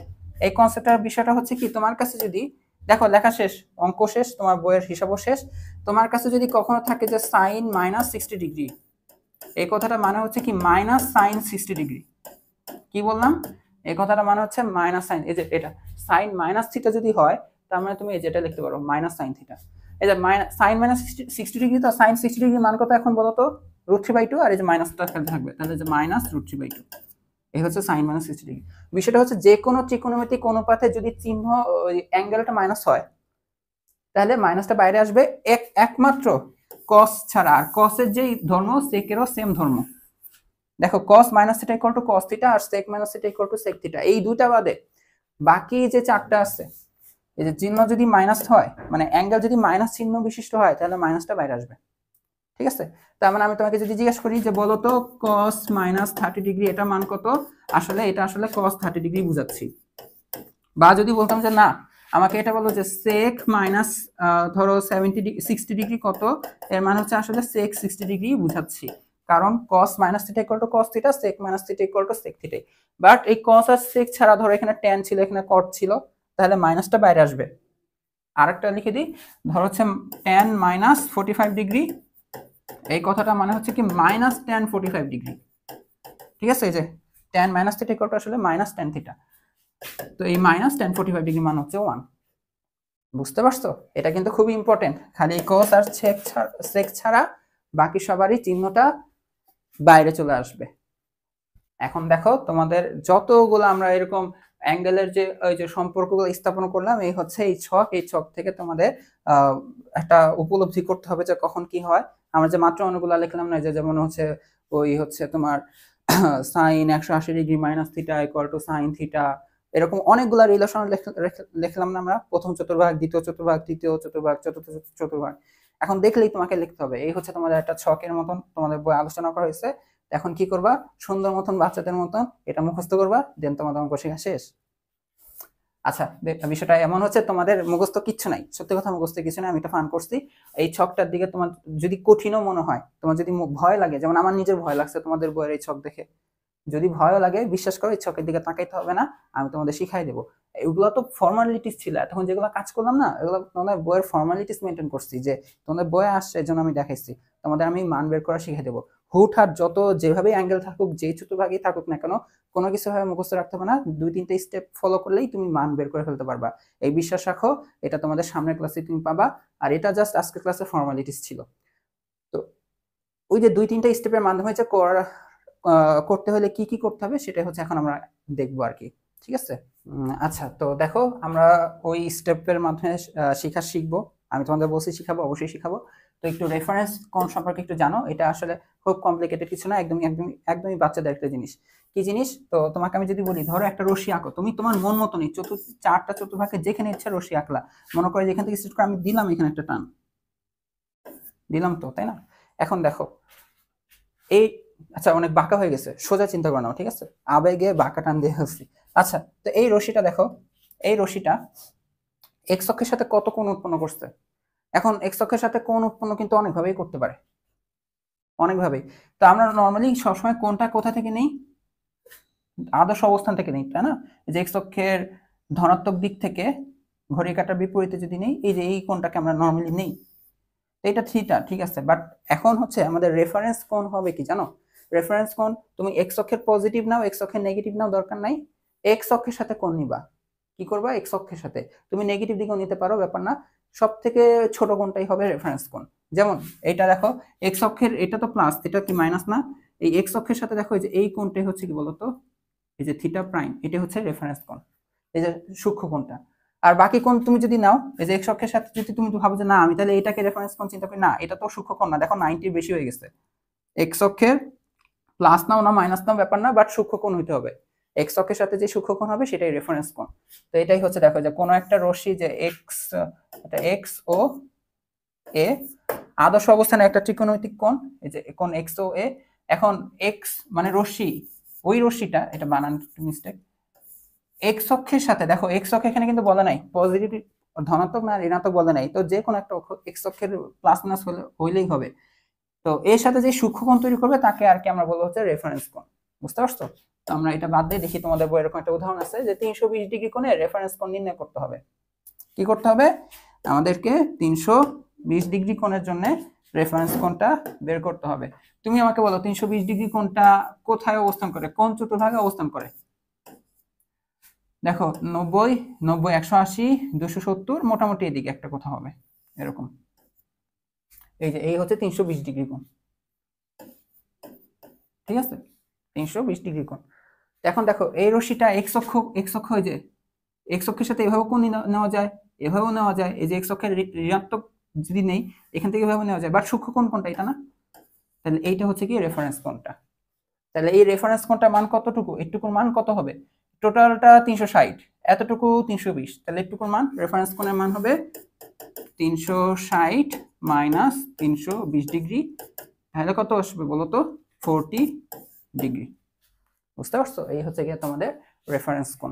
এই কনসেপ্টের বিষয়টা হচ্ছে কি, তোমার কাছে যদি দেখো লেখা শেষ, অঙ্ক শেষ, তোমার বইয়ের হিসাবও শেষ, তোমার কাছে যদি কখনো থাকে যে সাইন মাইনাস 60 ডিগ্রি, এই কথাটা মানে হচ্ছে কি মাইনাস সাইন 60 ডিগ্রি। কি বললাম? এই কথাটা মানে হচ্ছে মাইনাস সাইন, এই যে এটা সাইন মাইনাস থিটা যদি হয়, তার মানে তুমি এই যেটা লিখতে পারো মাইনাস সাইন থিটা। এই যে সাইন মাইনাস 60 ডিগ্রি, তো সাইন 60 ডিগ্রি মান কত এখন বলো তো? √3/2, আর এই যে মাইনাসটা খেলতে থাকবে, তাহলে যে মাইনাস √3/2, এই হচ্ছে সাইন মাইনাস 60 ডিগ্রি। বিষয়টা হচ্ছে যে কোনো ত্রিকোণমিতিক অনুপাতে যদি চিহ্ন অ্যাঙ্গেলটা মাইনাস হয়, তাহলে মাইনাসটা বাইরে আসবে একমাত্র কস ছাড়া। আর কসের যেই ধর্ম সেকেরও সেম ধর্ম। দেখো cos minus theta equal to cos theta, আর sec minus theta equal to sec theta, এই দুইটা বাদে বাকি যে চারটা আছে, এই যে চিহ্ন যদি মাইনাস হয়, মানে অ্যাঙ্গেল যদি মাইনাস চিহ্ন বিশিষ্ট হয়, তাহলে মাইনাসটা বাইরে আসবে, ঠিক আছে। তার মানে আমি তোমাকে যদি জিজ্ঞেস করি যে বলো তো cos মাইনাস 30 ডিগ্রি এটা মান কত, আসলে এটা আসলে cos 30 ডিগ্রি বুঝাচ্ছি। বা যদি বলতাম যে না, আমাকে এটা বলো যে sec মাইনাস ধরো 60 ডিগ্রি কত, এর মানে হচ্ছে আসলে sec 60 ডিগ্রি বুঝাচ্ছি, কারণ cos minus theta equal two cos theta, sec minus theta equal two sec theta. But এই cos আর sec ছাড়া ধরো এখানে tan ছিল, এখানে cot ছিল, তাহলে মাইনাসটা বাইরে আসবে। আরেকটা লিখে দিই, ধরো হচ্ছে tan মাইনাস 45 ডিগ্রি, এই কথাটা মানে হচ্ছে কি মাইনাস tan 45 ডিগ্রি, ঠিক আছে। এই যে tan minus theta equal two আসলে মাইনাস tan থিটা, তো এই মাইনাস tan 45 ডিগ্রি মান হচ্ছে 1। বুঝতে পারছো? এটা কিন্তু খুবই ইম্পর্টেন্ট, খালি cos আর sec ছাড়া বাকি সবারই চিহ্নটা বাইরে চলে আসবে। এখন দেখো তোমাদের যতগুলো আমরা এরকম অ্যাঙ্গেলের যে ওই যে সম্পর্কগুলো স্থাপন করলাম, এই হচ্ছে এই ছক থেকে তোমাদের একটা উপলব্ধি করতে হবে যে কখন কি হয়। আমরা যে মাত্র অনেকগুলো লিখলাম না, যে যেমন হচ্ছে ওই হচ্ছে তোমার sine 180 degree minus theta equal to sine theta, এরকম অনেকগুলো রিলেশন লিখলাম না আমরা, প্রথম চতুর্ভাগ, দ্বিতীয় চতুর্ভাগ, তৃতীয় চতুর্ভাগ, চতুর্থ চতুর্ভাগ। এখন দেখলেই তোমাকে লিখতে হবে, এই হচ্ছে তোমাদের একটা ছকের মতন তোমাদের বই আলোচনা করা হয়েছে। এখন কি করবা, সুন্দর মতন বাচ্চাদের মতন এটা মুখস্থ করবা, দেন তোমাদের অঙ্ক শেখা শেষ। আচ্ছা বিষয়টা এমন হচ্ছে তোমাদের মুখস্থ কিচ্ছু নাই, সত্যি কথা মুখস্থ কিছু নাই, আমি এটা ফান করছি। এই ছকটার দিকে তোমার যদি কঠিনও মনে হয়, তোমার যদি ভয় লাগে, যেমন আমার নিজের ভয় লাগছে তোমাদের বইয়ের এই ছক দেখে, যদি ভয়ও লাগে বিশ্বাস করো এই ছকের দিকে তাকাইতে হবে না, আমি তোমাদের শিখাই দেবো। এগুলো তো ফর্মালিটিস ছিল, তখন যেগুলো কাজ করলাম না, এগুলো তোমাদের বইয়ের ফর্মালিটিস মেনটেন করছি, যে তোমাদের বইয়ে আসছে এই জন্য আমি দেখাইছি, তোমাদের আমি মান বের করা শিখাই দেবো। হুটহাট যত যেভাবেই অ্যাঙ্গেল থাকুক, যেই চতুর্ভাগেই থাকুক না কেন, কোনো কিছু ভাবে মুখস্থ রাখতে হবে না, 2-3টে স্টেপ ফলো করলেই তুমি মান বের করে ফেলতে পারবা। এই বিশ্বাস রাখো, এটা তোমাদের সামনের ক্লাসে তুমি পাবা। আর এটা জাস্ট আজকের ক্লাসে ফর্মালিটিস ছিল। তো ওই যে 2-3টা স্টেপের মাধ্যমে যে করতে হলে কি কি করতে হবে, সেটা হচ্ছে এখন আমরা দেখবো আর কি, ঠিক আছে। আচ্ছা তো দেখো আমরা ওই স্টেপের মাধ্যমে শিখবো, আমি তোমাদের বলছি শিখাবো, অবশ্যই শিখাবো। তো একটু রেফারেন্স কোণ সম্পর্কে একটু জানো, এটা আসলে খুব কমপ্লিকেটেড কিছু না, একদমই বাচ্চাদের একটা জিনিস। কি জিনিস? তো তোমাকে আমি যদি বলি ধরো একটা রশ্মি আঁকো, তুমি তোমার মন মতনই চারটা চতুর্ভাগে যেখানে ইচ্ছা রশ্মি আঁকলা, মনে করো যেখান থেকে স্টার্ট করে আমি দিলাম এখানে একটা টান দিলাম, তো তাই না? এখন দেখো এই, আচ্ছা অনেক বাঁকা হয়ে গেছে, সোজা চিন্তা করো না, ঠিক আছে, আবেগে বাঁকা টান দিয়ে ফেলছি। আচ্ছা তো এই রশিটা দেখো, এই রশিটা এক্স অক্ষের সাথে কত কোণ উৎপন্ন করছে। এখন এক্স অক্ষের সাথে কোণ উৎপন্ন কিন্তু অনেকভাবেই করতে পারে, অনেকভাবেই। তো আমরা নর্মালি সবসময় কোণটা কোথা থেকে নেই, আদর্শ অবস্থান থেকে নেই, তাই না? যে এক্স অক্ষের ধনাত্মক দিক থেকে ঘড়ি কাঁটার বিপরীতে যদি নেই, এই যে এই কোণটাকে আমরা নর্মালি নেই, এটা থিটা, ঠিক আছে। বাট এখন হচ্ছে আমাদের রেফারেন্স কোণ হবে কি জানো? রেফারেন্স কোণ তুমি এক্স অক্ষের পজিটিভ নাও, এক্স অক্ষের নেগেটিভ নাও, দরকার নাই, এক্স অক্ষের সাথে কোণ নিবা, কি করবা, এক্স অক্ষের সাথে। তুমি নেগেটিভ দিকেও নিতে পারো, ব্যাপার না, সব থেকে ছোট কোণটাই হবে রেফারেন্স কোণ। যেমন এটা দেখো, এক্স অক্ষের এটা তো প্লাস, এটা কি মাইনাস না, এই এক্স অক্ষের সাথে দেখো এই যে এই কোণটাই হচ্ছে কি বলতো, এই যে থিটা প্রাইম, এটা হচ্ছে রেফারেন্স কোণ, এই যে সূক্ষ্ম কোণটা। আর বাকি কোণ তুমি যদি নাও, এই যে এক্স অক্ষের সাথে যদি তুমি ভাবো যে না আমি তাহলে এটাকে রেফারেন্স কোণ চিন্তা করি, না এটা তো সূক্ষ্ম কোণ না, দেখো 90 বেশি হয়ে গেছে। এক্স অক্ষের প্লাস নাও না মাইনাস নাও ব্যাপার না, বাট সূক্ষ্ম কোণ হইতে হবে। এক্স অক্ষের সাথে যে সূক্ষ্ম কোণ হবে সেটাই রেফারেন্স কোণ। তো এটাই হচ্ছে, দেখো যে কোনো একটা রশ্মি যে এক্স ও এ আদর্শ অবস্থানে একটা ত্রিকোণমিতিক কোণ, এই যে কোণ এক্স ও এ। এখন এক্স মানে রশ্মি, ওই রশ্মিটা, এটা বানান মিস্টেক, এক্স অক্ষের সাথে দেখো, এক্স অক্ষ এখানে কিন্তু বলা নাই পজিটিভ ধনাত্মক না ঋণাত্মক বলা নাই, তো যে কোনো একটা এক্স অক্ষের প্লাস মাইনাস হইলেই হবে। তো এর সাথে যে সূক্ষ্ম কোণ তৈরি করবে তাকে আর কি আমরা বলবো হচ্ছে রেফারেন্স কোণ। বুঝতে পারছো? তো আমরা এটা বাদ দিয়ে দেখি, তোমাদের বই এরকম একটা উদাহরণ আছে যে 320 ডিগ্রি কোণে রেফারেন্স কোণ নির্ণয় করতে হবে। কি করতে হবে আমাদেরকে? 320 ডিগ্রি কোণের জন্য রেফারেন্স কোণটা বের করতে হবে। তুমি আমাকে বলো 320 ডিগ্রি কোণটা কোথায় অবস্থান করে, কোন চতুর্ভাগে অবস্থান করে? দেখো 90, 90, 180, 270, মোটামুটি এদিকে একটা কথা হবে এরকম। এই যে এই হচ্ছে 320 ডিগ্রি কোণ, ঠিক আছে, 320 ডিগ্রি কোণ। এখন দেখো এই রশ্মিটা এক্স অক্ষ, এক্স অক্ষ, এই যে এক্স অক্ষের সাথে এভাবে কোণ নেওয়া যায়, এভাবেও নেওয়া যায়, এই যে এক্স অক্ষের ঋণাত্মক যদি নেই এখান থেকে এভাবে নেওয়া যায়, বাট সূক্ষ্ম কোণ কোনটা, এটা না? তাহলে এইটা হচ্ছে কি রেফারেন্স কোণটা। তাহলে এই রেফারেন্স কোণটার মান কতটুকু, এটুকুর মান কত হবে? টোটালটা 360, এতটুকু 320, তাহলে এটুকুর মান, রেফারেন্স কোণের মান হবে 360 মাইনাস 320 ডিগ্রি, তাহলে কত আসবে বলো তো? 40 ডিগ্রি। বুঝতে পারছো? এই হচ্ছে গিয়ে তোমাদের রেফারেন্স কোণ।